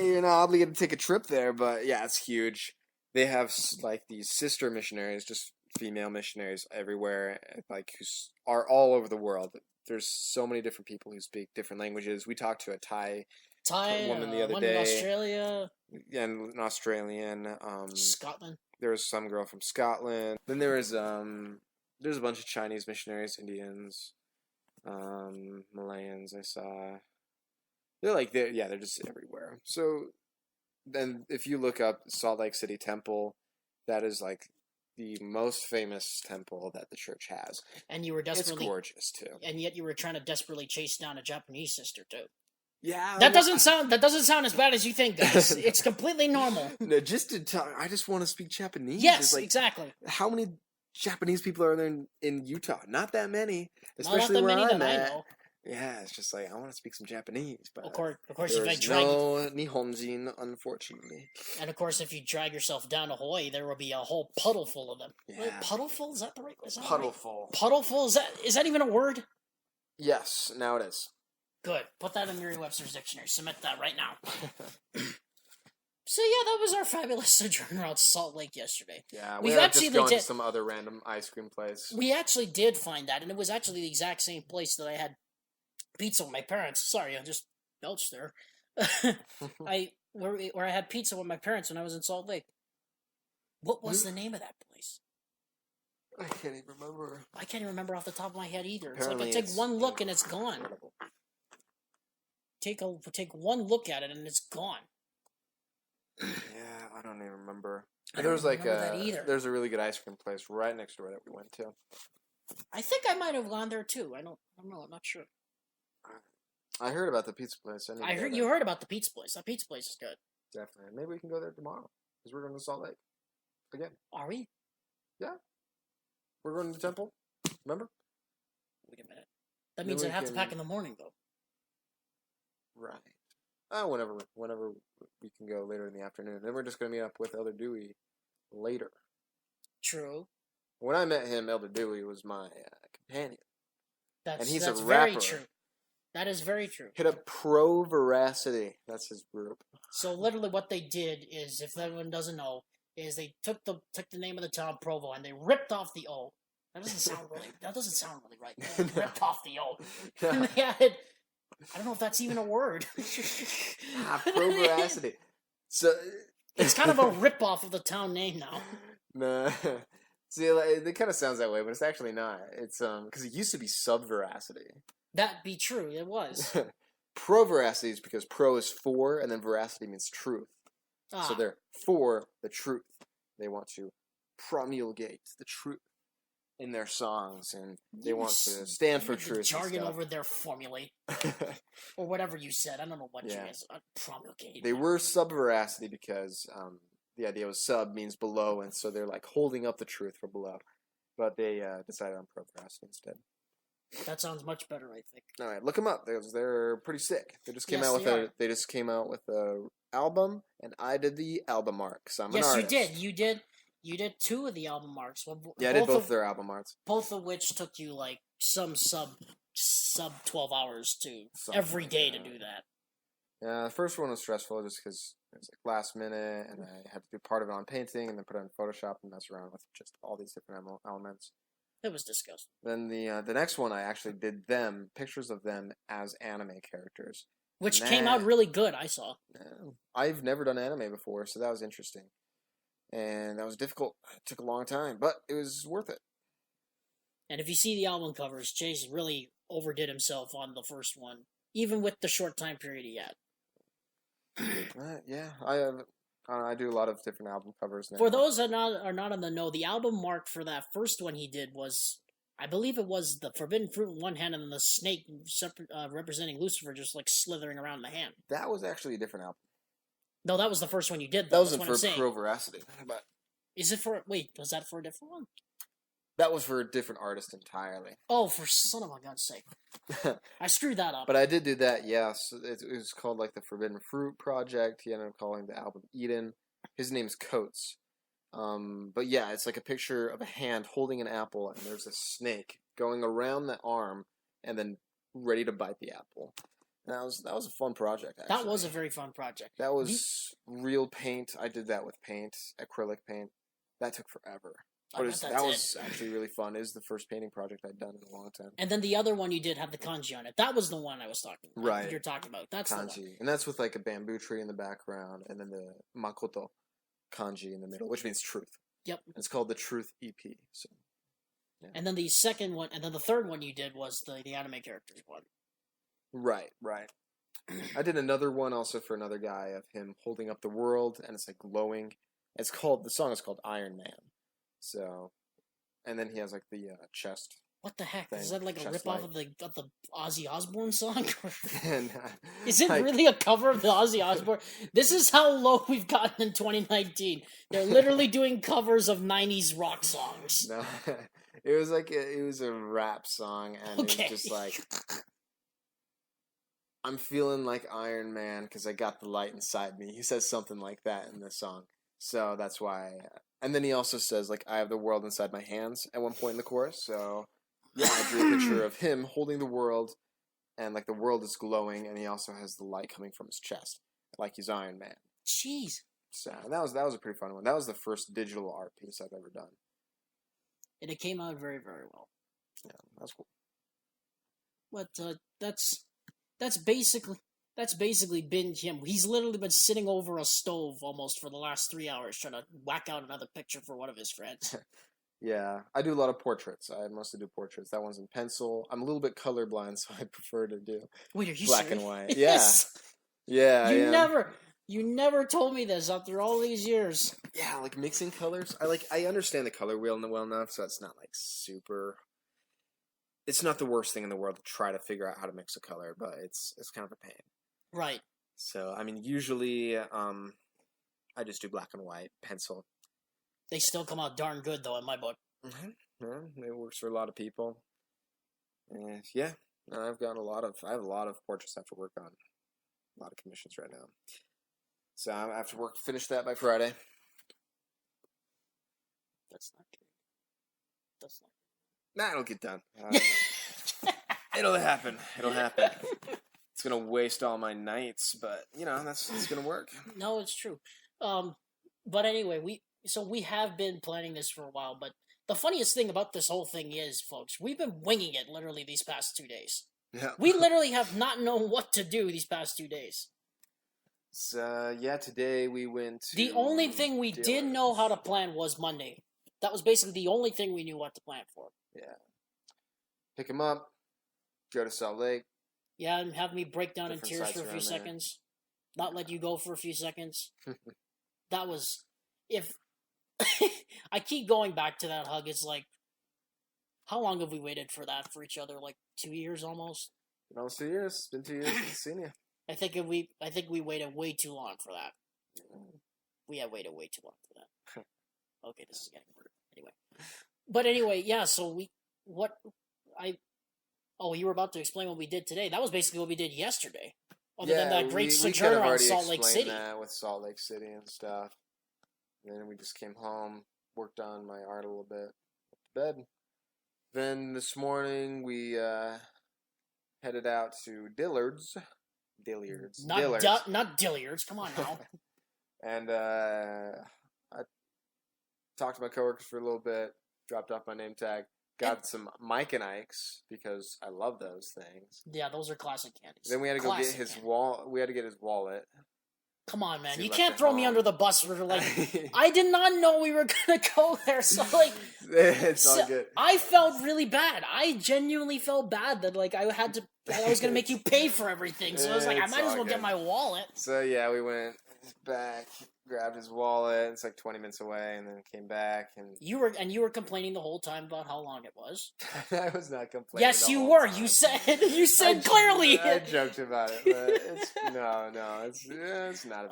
You're not obligated to take a trip there, but yeah, it's huge. They have like these sister missionaries, just female missionaries everywhere, like who are all over the world. there's so many different people who speak different languages. We talked to a Thai woman the other one day. in Australia. And an Australian. Scotland. There was some girl from Scotland. Then there's a bunch of Chinese missionaries, Indians, Malayans. I saw. They're just everywhere. So then, if you look up Salt Lake City Temple, that is like the most famous temple that the church has. And you were desperately... It's gorgeous too. And yet you were trying to desperately chase down a Japanese sister too. Yeah. That doesn't sound as bad as you think, guys. It's completely normal. No, I just want to speak Japanese. Yes, exactly. How many Japanese people are there in Utah? Not that many. Especially not that where many I'm that at. I know. Yeah, it's just like I want to speak some Japanese, but of course, if I drag no Nihonjin, unfortunately. And of course, if you drag yourself down to Hawaii, there will be a whole puddle full of them. Yeah. Wait, puddleful? Is that the right? Puddleful. Puddleful? Is that even a word? Yes, now it is. Good. Put that in Merriam-Webster's dictionary. Submit that right now. So yeah, that was our fabulous sojourn around Salt Lake yesterday. Yeah, we actually just gone to some other random ice cream place. We actually did find that, and it was actually the exact same place that I had pizza with my parents. Sorry, I just belched there. Where I had pizza with my parents when I was in Salt Lake. What was the name of that place? I can't even remember. I can't even remember off the top of my head either. Apparently it's like I take one look and it's gone. Take one look at it and it's gone. Yeah, I don't even remember. There's a really good ice cream place right next door that we went to. I think I might have gone there too. I don't know. I'm not sure. I heard about the pizza place. You heard about the pizza place. That pizza place is good. Definitely. Maybe we can go there tomorrow because we're going to Salt Lake again. Are we? Yeah. We're going to the temple. Remember? Wait a minute. That means I'd have to pack in the morning though. Right. Whenever we can go later in the afternoon. Then we're just going to meet up with Elder Dewey later. True. When I met him, Elder Dewey was my companion. And he's a rapper. Very true. That is very true. Hit up Pro Veracity. That's his group. So literally what they did is, if everyone doesn't know, is they took the name of the town Provo and they ripped off the O. That doesn't sound really right. They ripped off the O. No. And they added, I don't know if that's even a word. Pro Veracity. So it's kind of a rip off of the town name now. Nah. See, it kind of sounds that way, but it's actually not. It's because it used to be Sub Veracity. That'd be true. It was. Pro Veracity is because pro is for, and then veracity means truth. So they're for the truth. They want to promulgate the truth in their songs, and they want to stand for truth. Jargon over their formulate. Or whatever you said. I don't know what you guys promulgate. They were Sub Veracity because the idea was sub means below, and so they're like holding up the truth from below. But they decided on Pro Veracity instead. That sounds much better, I think. All right, look them up. They're pretty sick. They just came out with a album, and I did the album art. So I'm an artist. Yes, you did. You did 2 of the album arts. Well, I did both their album arts. Both of which took you like some sub 12 hours to every day to do that. Yeah, the first one was stressful just because it was like last minute, and I had to do part of it on painting, and then put it in Photoshop and mess around with just all these different elements. It was disgusting. Then the next one, I actually did pictures of them as anime characters. Which came out really good, I saw. I've never done anime before, so that was interesting. And that was difficult. It took a long time, but it was worth it. And if you see the album covers, Chase really overdid himself on the first one, even with the short time period he had. Yeah, I do a lot of different album covers now. For those that are not in the know, the album mark for that first one he did was, I believe it was the forbidden fruit in one hand and then the snake representing Lucifer just like slithering around in the hand. That was actually a different album. No, that was the first one you did. Though. That wasn't for Pro Veracity. But is it for? Wait, was that for a different one? That was for a different artist entirely. Oh, for son of a gun's sake! I screwed that up. But I did do that. Yes, it was called like the Forbidden Fruit Project. He ended up calling the album Eden. His name is Coates. But yeah, it's like a picture of a hand holding an apple, and there's a snake going around the arm, and then ready to bite the apple. And that was a fun project. Actually. That was a very fun project. That was real paint. I did that with paint, acrylic paint. That took forever. I bet that that's was it. actually really fun. It was the first painting project I'd done in a long time. And then the other one you did have the kanji on it. That was the one I was talking about. Right. You're talking about. That's the one. Kanji. And that's with like a bamboo tree in the background, and then the makoto kanji in the middle, which means truth. Yep. It's called the Truth EP. So, yeah. And then the second one, and then the third one you did was the anime characters one. Right. I did another one also for another guy of him holding up the world, and it's like glowing. The song is called Iron Man. So, and then he has like the chest. What the heck? Thing, Is that like a chest ripoff of the Ozzy Osbourne song? And, Is it really a cover of the Ozzy Osbourne? This is how low we've gotten in 2019. They're literally doing covers of 90s rock songs. No, it was a rap song, and it was just like, I'm feeling like Iron Man because I got the light inside me. He says something like that in the song. So that's why. And then he also says, like, I have the world inside my hands at one point in the chorus. So, yeah, I drew a picture of him holding the world, and, like, the world is glowing, and he also has the light coming from his chest, like he's Iron Man. Jeez. So, and that was a pretty fun one. That was the first digital art piece I've ever done. And it came out very, very well. Yeah, that's cool. But that's basically been him. He's literally been sitting over a stove almost for the last 3 hours trying to whack out another picture for one of his friends. Yeah, I do a lot of portraits. I mostly do portraits. That one's in pencil. I'm a little bit colorblind, so I prefer to do Wait, are you black serious? and white. Yeah, yeah. You never told me this after all these years. Yeah, like mixing colors. I understand the color wheel well enough, so it's not like super. It's not the worst thing in the world to try to figure out how to mix a color, but it's kind of a pain. Right. So I mean, usually, I just do black and white pencil. They still come out darn good, though, in my book. Mm-hmm. Yeah, it works for a lot of people. Yeah, I have a lot of portraits I have to work on. A lot of commissions right now. So I have to finish that by Friday. That's not true. That's not. Nah, it'll get done. It'll happen. It's gonna waste all my nights, but it's gonna work. No, it's true. But anyway, we have been planning this for a while. But the funniest thing about this whole thing is, folks, we've been winging it literally these past 2 days. Yeah. We literally have not known what to do these past 2 days. So yeah, today we went to. The only thing we did know how to plan was Monday. That was basically the only thing we knew what to plan for. Yeah. Pick him up. Go to Salt Lake. Yeah, and have me break down in tears for a few seconds. Not let you go for a few seconds. That was... If... I keep going back to that hug. It's like... How long have we waited for that for each other? Like 2 years almost? Almost 2 years. It's been 2 years since I've seen you. I think we waited way too long for that. We have waited way too long for that. Okay, this is getting weird. Anyway, yeah, so you were about to explain what we did today. That was basically what we did yesterday. Other than that great sojourn on Salt Lake City. That with Salt Lake City and stuff. And then we just came home, worked on my art a little bit, went to bed. Then this morning we headed out to Dillard's. Not Dillard's. Come on now. And I talked to my coworkers for a little bit, dropped off my name tag, got some Mike and Ike's because I love those things. Yeah, those are classic candies. Then we had to go get his wallet. We had to get his wallet. Come on, man! You can't throw me under the bus for I did not know we were gonna go there. So it's all good. I felt really bad. I genuinely felt bad that I was gonna make you pay for everything. So I was like, I might as well get my wallet. So yeah, we went back, grabbed his wallet. It's like 20 minutes away, and then came back. And you were complaining the whole time about how long it was. I was not complaining. Yes, you were. Time. You said clearly. I joked about it, but it's not a big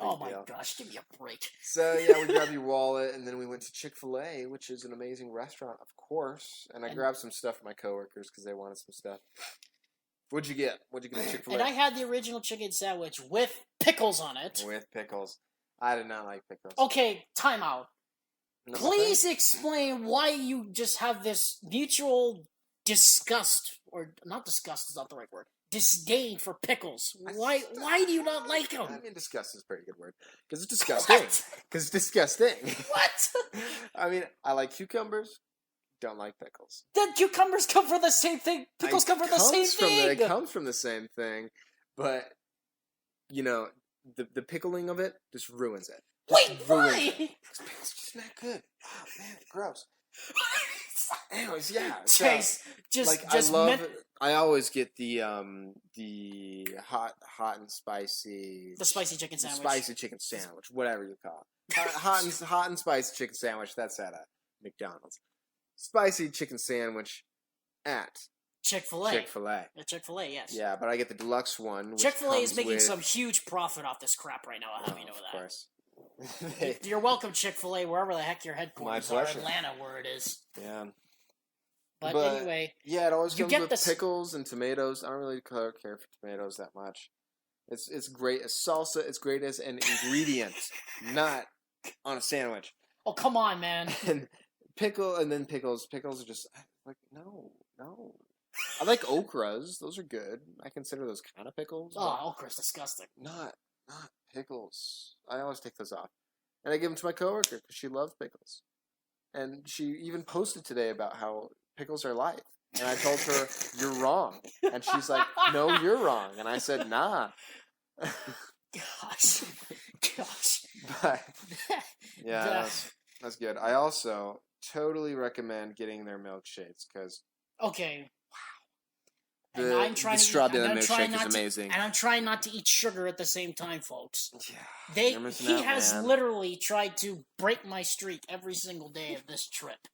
deal. Oh my gosh, give me a break. So yeah, we grabbed your wallet, and then we went to Chick-fil-A, which is an amazing restaurant, of course. And I grabbed some stuff for my coworkers because they wanted some stuff. What'd you get? What'd you get at Chick-fil-A? And I had the original chicken sandwich with pickles on it. With pickles. I did not like pickles. Okay, time out. Please explain why you just have this mutual disgust, or not disgust is not the right word, disdain for pickles. Why do you not like them? I mean, disgust is a pretty good word. Because it's disgusting. Because it's disgusting. What? I mean, I like cucumbers. Don't like pickles. The cucumbers come from the same thing. Pickles come from the same thing. It comes from the same thing. But, you know, the pickling of it just ruins it. Wait, why? It's just not good. Oh, man, gross. Anyways, yeah. Chase, I always get the hot and spicy. The spicy chicken sandwich. Spicy chicken sandwich, whatever you call it. hot and spicy chicken sandwich. That's at a McDonald's. Spicy chicken sandwich at Chick-fil-A. Chick-fil-A. Chick-fil-A, yes. Yeah, but I get the deluxe one. Chick-fil-A is making some huge profit off this crap right now. I'll have you know that. Of course. You're welcome, Chick-fil-A, wherever the heck your headquarters are. Atlanta, where it is. Yeah. But anyway. Yeah, it always comes with pickles and tomatoes. I don't really care for tomatoes that much. It's great as salsa. It's great as an ingredient, not on a sandwich. Oh, come on, man. And pickles. Pickles are just like, no. I like okras. Those are good. I consider those kind of pickles. Oh, okra's disgusting. Not pickles. I always take those off. And I give them to my coworker because she loves pickles. And she even posted today about how pickles are life. And I told her, you're wrong. And she's like, no, you're wrong. And I said, nah. Gosh. But, yeah, that's good. I also totally recommend getting their milkshakes because... Okay. The strawberry milkshake is amazing. And I'm trying not to eat sugar at the same time, folks. Yeah, he has literally tried to break my streak every single day of this trip.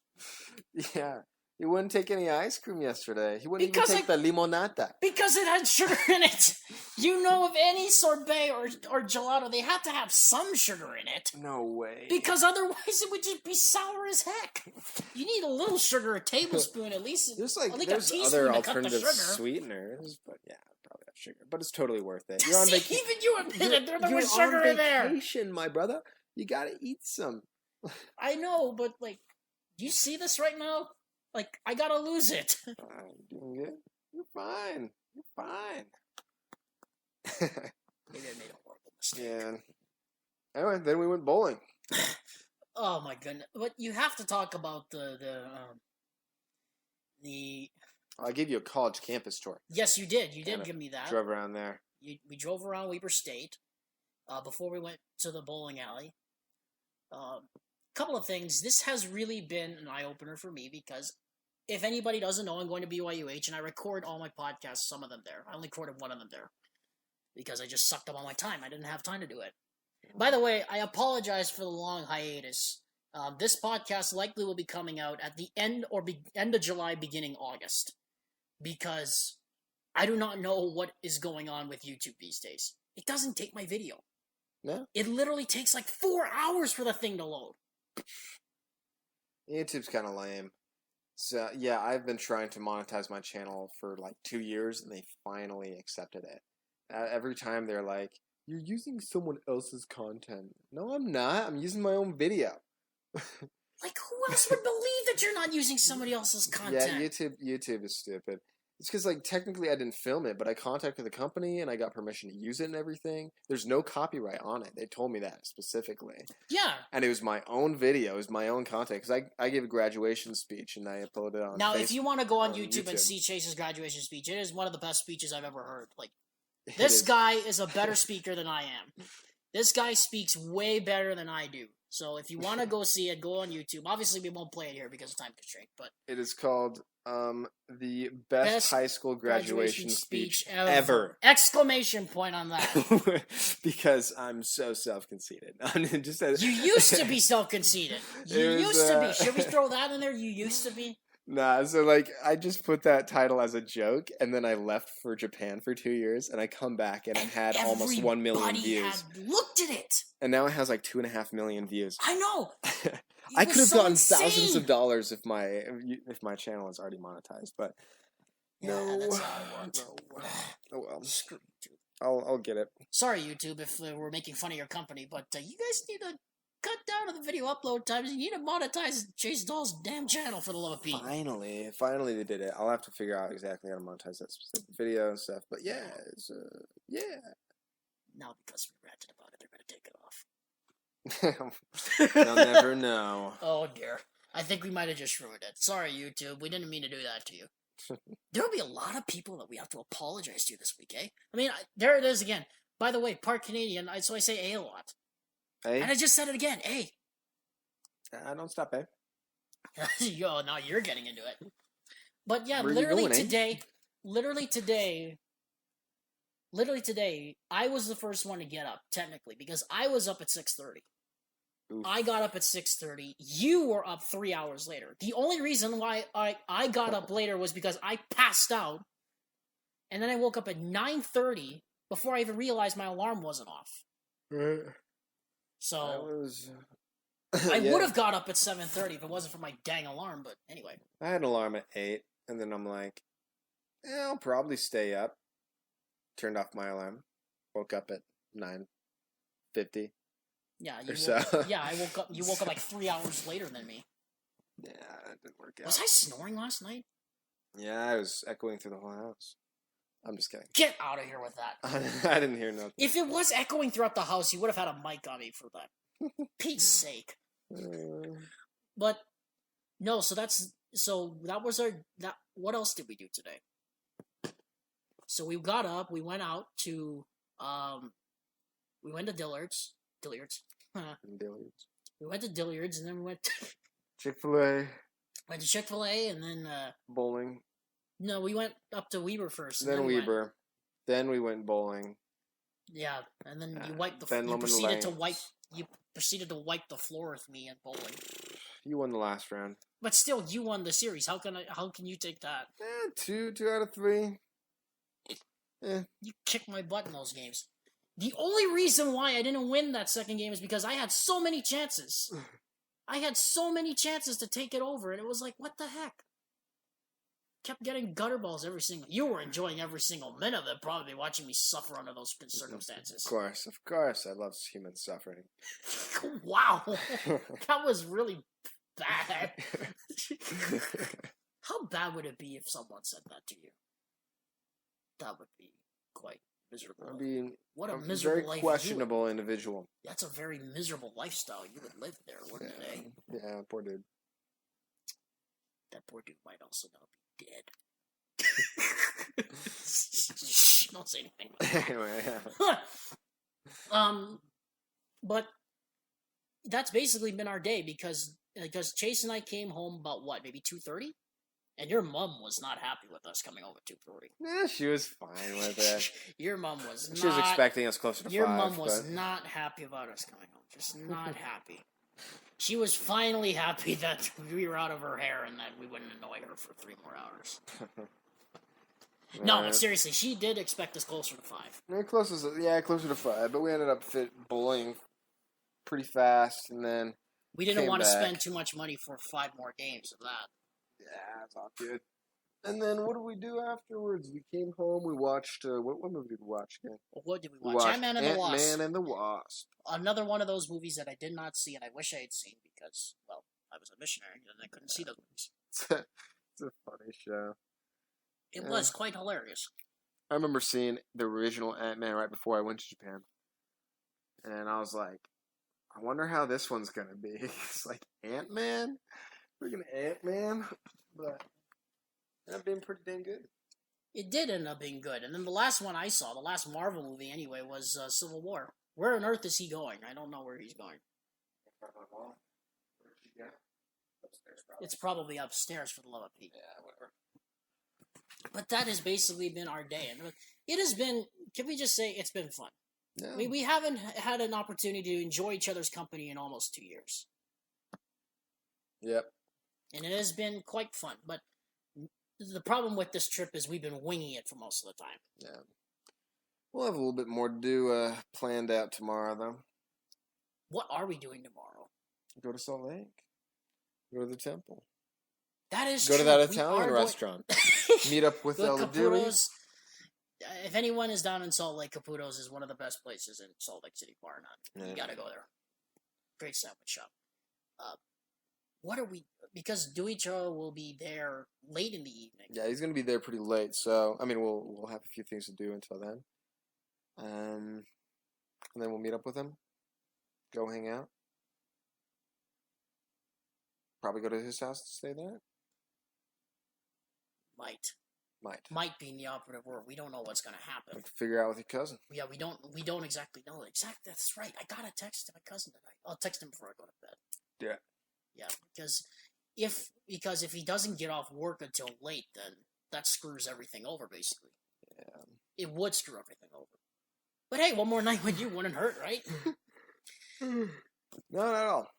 Yeah. He wouldn't take any ice cream yesterday. He wouldn't even take the limonata. Because it had sugar in it. You know, of any sorbet or gelato, they have to have some sugar in it. No way. Because otherwise it would just be sour as heck. You need a little sugar, a tablespoon at least. There's a teaspoon other to alternative cut the sugar. sweeteners, but yeah, probably have sugar. But it's totally worth it. You're on vacation. Even you admitted there was sugar in there. You're on vacation, my brother. You gotta eat some. I know, but do you see this right now? I gotta lose it. I'm doing good. You're fine. Maybe I made a horrible mistake. Yeah. Anyway, then we went bowling. Oh my goodness! But you have to talk about the. I gave you a college campus tour. Yes, you did. You did give me that. Drove around there. We drove around Weber State before we went to the bowling alley. Couple of things. This has really been an eye-opener for me because if anybody doesn't know, I'm going to BYUH and I record all my podcasts, some of them there. I only recorded one of them there because I just sucked up all my time. I didn't have time to do it. By the way, I apologize for the long hiatus. This podcast likely will be coming out at the end of July, beginning August, because I do not know what is going on with YouTube these days. It doesn't take my video. No? It literally takes 4 hours for the thing to load. YouTube's kind of lame. So, yeah, I've been trying to monetize my channel for 2 years, and they finally accepted it. Every time they're like, you're using someone else's content. No, I'm not. I'm using my own video. Who else would believe that you're not using somebody else's content? Yeah, YouTube is stupid. It's because, technically I didn't film it, but I contacted the company and I got permission to use it and everything. There's no copyright on it. They told me that specifically. Yeah. And it was my own video. It was my own content. Because I gave a graduation speech and I uploaded it on Now, Facebook, if you want to go on YouTube and see Chase's graduation speech, it is one of the best speeches I've ever heard. This guy is a better speaker than I am. This guy speaks way better than I do. So if you want to go see it, go on YouTube. Obviously, we won't play it here because of time constraint. But it is called the best high school graduation speech ever! Exclamation point on that. Because I'm so self-conceited. You used to be self-conceited. You used to be. Should we throw that in there? You used to be? Nah, so I just put that title as a joke, and then I left for Japan for 2 years, and I come back, and it had almost 1 million views. Had looked at it! And now it has 2.5 million views. I know! I could have gotten thousands of dollars if my channel is already monetized, but no. That's how it worked. No. Oh well. I'll get it. Sorry, YouTube, if we're making fun of your company, but you guys need to cut down on the video upload times. You need to monetize Chase Dahl's damn channel for the love of Pete. Finally they did it. I'll have to figure out exactly how to monetize that specific video and stuff. But yeah, it's, yeah. Now because we ranted about it, they're gonna take it off. They'll never know. Oh dear. I think we might have just ruined it. Sorry, YouTube. We didn't mean to do that to you. There'll be a lot of people that we have to apologize to this week, eh? I mean, there it is again. By the way, part Canadian, so I say A lot. Hey? And I just said it again, A. I don't stop, eh? Yo, now you're getting into it. But yeah, Where you literally going, eh? today, I was the first one to get up, technically, because I was up at 6:30. Oof. I got up at 6:30. You were up 3 hours later. The only reason why I got up later was because I passed out, and then I woke up at 9:30 before I even realized my alarm wasn't off. So I would have got up at 7:30 if it wasn't for my dang alarm. But anyway, I had an alarm at 8, and then I'm like, I'll probably stay up. Turned off my alarm. Woke up at 9:50. yeah, I woke up. You woke up like 3 hours later than me. Yeah, that didn't work out. Was I snoring last night? Yeah, I was echoing through the whole house. I'm just kidding. Get out of here with that. I didn't hear nothing. If it was echoing throughout the house, you would have had a mic on me for that. Pete's sake. But no, so that was what else did we do today? So we got up, we went out to we went to Dillard's. We went to Dillard's and then we went to Chick-fil-A. Went to Chick-fil-A and then Bowling. no, we went up to Weber first. Then Weber. Then we went bowling. Yeah, and then you proceeded to wipe the floor with me at bowling. You won the last round. But still, you won the series. How can you take that? 2 out of 3. You kicked my butt in those games. The only reason why I didn't win that second game is because I had so many chances. I had so many chances to take it over, and it was like, what the heck? Kept getting gutter balls every single. You were enjoying every single minute of it, probably watching me suffer under those circumstances. Of course, I love human suffering. Wow, that was really bad. How bad would it be if someone said that to you? That would be quite miserable. What a miserable very life. Questionable individual. That's a very miserable lifestyle you would live there, wouldn't it? Yeah, poor dude. That poor dude might also now be dead. Shh, don't say anything. Anyway, yeah. But that's basically been our day because Chase and I came home about what, maybe 2:30? And your mom was not happy with us coming over at 2:30. Yeah, she was fine with it. Your mom was not. She was expecting us closer to 5. Your mom was not happy about us coming home. Just not happy. She was finally happy that we were out of her hair and that we wouldn't annoy her for 3 more hours. No, but seriously, she did expect us closer to 5. Closer to 5. But we ended up bowling pretty fast, and then we didn't want to spend too much money for 5 more games of that. Yeah, it's all good. And then what did we do afterwards? We came home. We watched what movie did we watch again? What did we watch? Ant-Man and the Wasp. Ant-Man and the Wasp. Another one of those movies that I did not see, and I wish I had seen because, well, I was a missionary and I couldn't see those movies. It's a funny show. It was quite hilarious. I remember seeing the original Ant-Man right before I went to Japan, and I was like, I wonder how this one's gonna be. It's like Ant-Man. Freaking Ant-Man, but it ended up being pretty dang good. It did end up being good. And then the last one I saw, the last Marvel movie anyway, was Civil War. Where on earth is he going? I don't know where he's going. It's probably upstairs for the love of Pete. Yeah, whatever. But that has basically been our day. And it has been, can we just say, it's been fun. Yeah. We haven't had an opportunity to enjoy each other's company in almost 2 years. Yep. And it has been quite fun, but the problem with this trip is we've been winging it for most of the time. Yeah. We'll have a little bit more to do planned out tomorrow, though. What are we doing tomorrow? Go to Salt Lake. Go to the temple. That is true. Go to that Italian restaurant. Meet up with El Dewey. If anyone is down in Salt Lake, Caputo's is one of the best places in Salt Lake City, bar none. You gotta go there. great sandwich shop. What are we? Because Duicho will be there late in the evening. Yeah, he's gonna be there pretty late. So I mean, we'll have a few things to do until then. And then we'll meet up with him. Go hang out. Probably go to his house to stay there. Might Being the operative word. We don't know what's gonna happen. Figure out with your cousin. Yeah, we don't exactly know. Exactly, that's right. I gotta text my cousin tonight. I'll text him before I go to bed. Yeah. Yeah, because if he doesn't get off work until late, then that screws everything over. Basically, Yeah. it would screw everything over. But hey, one more night with you wouldn't hurt, right? No, not at all.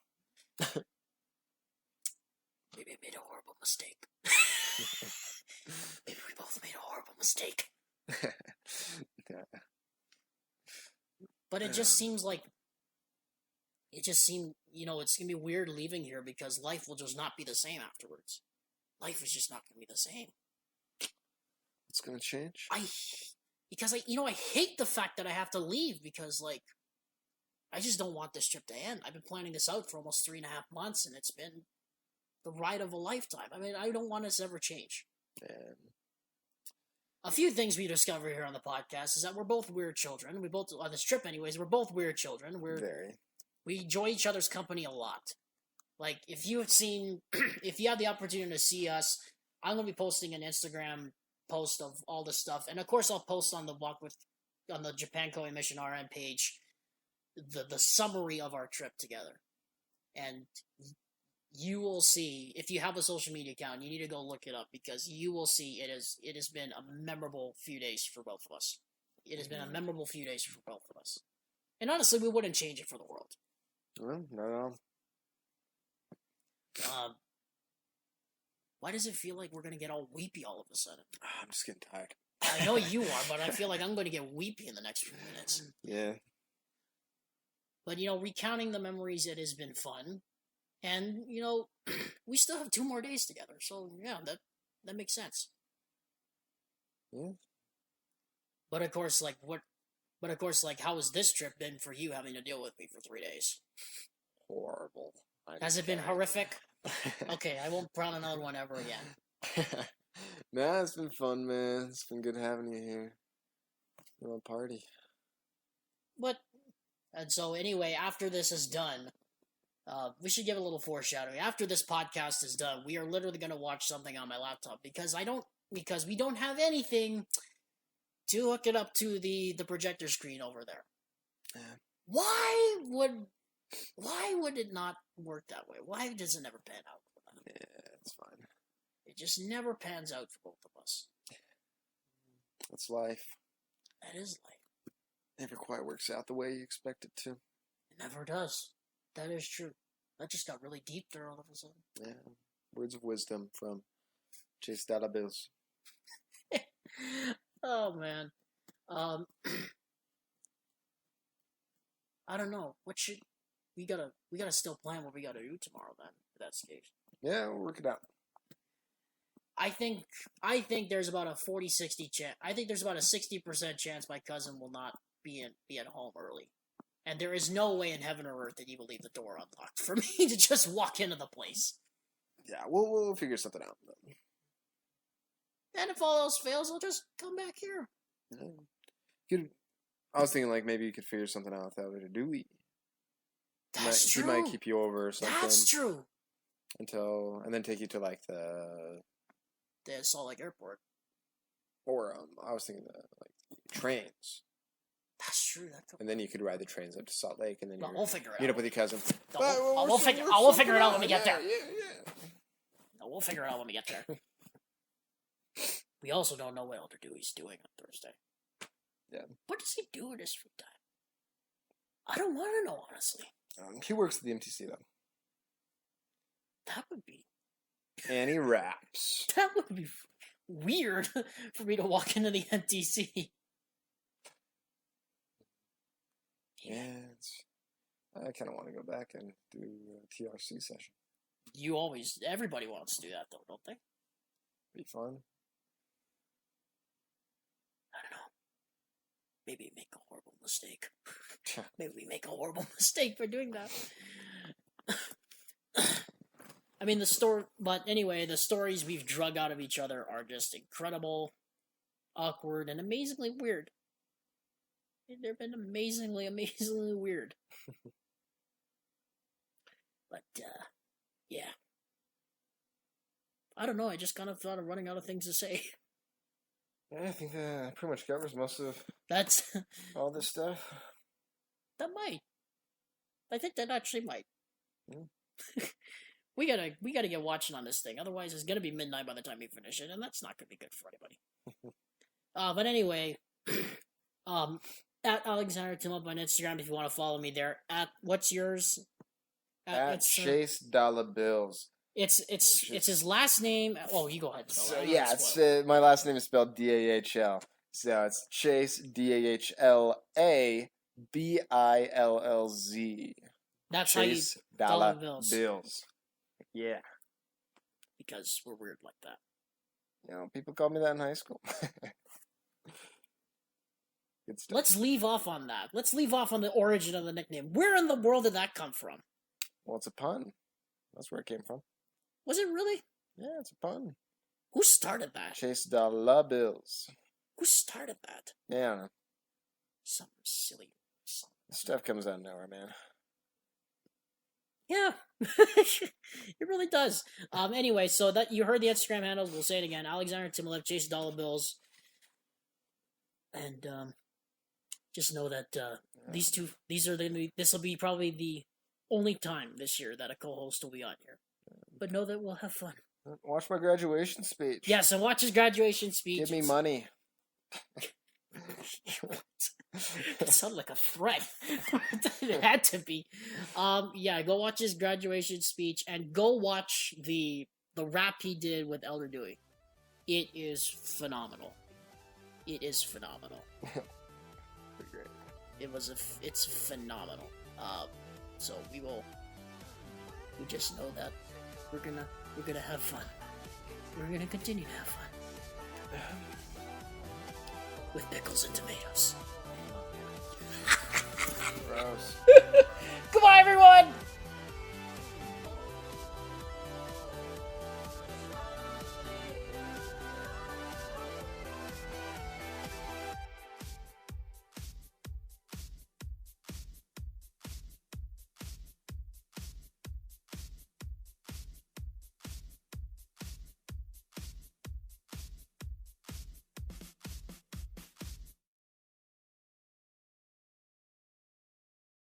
Maybe I made a horrible mistake. Maybe we both made a horrible mistake. Yeah. But it just seems like it's gonna be weird leaving here because life will just not be the same afterwards. Life is just not gonna be the same. It's gonna change. I hate the fact that I have to leave because I just don't want this trip to end. I've been planning this out for almost 3.5 months, and it's been the ride of a lifetime. I mean, I don't want this to ever change. Yeah. A few things we discover here on the podcast is that we're both weird children. We both, on this trip anyways, we're both weird children. We enjoy each other's company a lot. Like, if you have the opportunity to see us, I'm going to be posting an Instagram post of all this stuff. And of course, I'll post on the Japanco Emission RN page the summary of our trip together. And you will see, if you have a social media account, you need to go look it up because you will see it has been a memorable few days for both of us. It has been a memorable few days for both of us. And honestly, we wouldn't change it for the world. Well, not at all. Why does it feel like we're going to get all weepy all of a sudden? I'm just getting tired. I know you are, but I feel like I'm going to get weepy in the next few minutes. Yeah. But, recounting the memories, it has been fun. And, we still have 2 more days together. So, yeah, that makes sense. Yeah. But, of course, how has this trip been for you having to deal with me for 3 days? Horrible. Has it been horrific? Okay, I won't prod another one ever again. Nah, it's been fun, man. It's been good having you here. Little party. And so anyway, after this is done, we should give a little foreshadowing. After this podcast is done, we are literally going to watch something on my laptop because we don't have anything to hook it up to the projector screen over there. Yeah. Why would it not work that way? Why does it never pan out? Yeah, it's fine. It just never pans out for both of us. That's life. That is life. Never quite works out the way you expect it to. It never does. That is true. That just got really deep there all of a sudden. Yeah. Words of wisdom from Chase Data Bills. Oh, man. I don't know. We gotta still plan what we gotta do tomorrow then, if that's the case. Yeah, we'll work it out. I think there's about a 40-60 chance. I think there's about a 60% chance my cousin will not be at home early. And there is no way in heaven or earth that he will leave the door unlocked for me to just walk into the place. Yeah, we'll figure something out. And if all else fails, I'll just come back here. Yeah. I was thinking maybe you could figure something out without a Dewey. That's true. He might keep you over or something. That's true. And then take you to the Salt Lake Airport. Or I was thinking trains. That's true. And then you could ride the trains up to Salt Lake, and then we'll figure it out. Meet up with your cousin. We'll figure it out when we get there. Yeah. No, we'll figure it out when we get there. We also don't know what Elder Dewey's doing on Thursday. Yeah. What does he do in his free time? I don't want to know, honestly. He works at the MTC, though. That would be... And he raps. That would be weird for me to walk into the MTC. Yeah, I kind of want to go back and do a TRC session. Everybody wants to do that, though, don't they? Be fun. I don't know. maybe make a horrible mistake. Maybe we make a horrible mistake for doing that. I mean, but anyway, the stories we've drug out of each other are just incredible, awkward, and amazingly weird. They've been amazingly weird. But, yeah. I don't know, I just kind of thought of running out of things to say. Yeah, I think that pretty much covers most of That's... all this stuff. That might. I think that actually might. Hmm. We gotta get watching on this thing. Otherwise, it's gonna be midnight by the time we finish it, and that's not gonna be good for anybody. But anyway, at Alexander Tumalip on Instagram if you want to follow me there. At what's yours? At Chase Dollar Bills. It's his last name. Oh, you go ahead. So yeah, it's my last name is spelled Dahl. So it's Chase DAHLA BILLZ. That's Chase how you Dollar Bills. Yeah. Because we're weird like that. You know, people called me that in high school. Good stuff. Let's leave off on that. Let's leave off on the origin of the nickname. Where in the world did that come from? Well, it's a pun. That's where it came from. Was it really? Yeah, it's a pun. Who started that? Chase Dollar Bills. Who started that? Yeah, I don't know. Some silly. This stuff comes out of nowhere, man. Yeah, it really does. Anyway, so that you heard the Instagram handles. We'll say it again: Alexander Tumalip, Chase Dollar Bills, and just know that this will be probably the only time this year that a co-host will be on here. But know that we'll have fun. Watch my graduation speech. Yeah, so watch his graduation speech. Give me money. It sounded like a threat. It had to be. Yeah, go watch his graduation speech and go watch the rap he did with Elder Dewey. It is phenomenal. It is phenomenal. Pretty great. It's phenomenal. So we just know that we're gonna have fun. We're gonna continue to have fun. With pickles and tomatoes. Gross. Goodbye, everyone!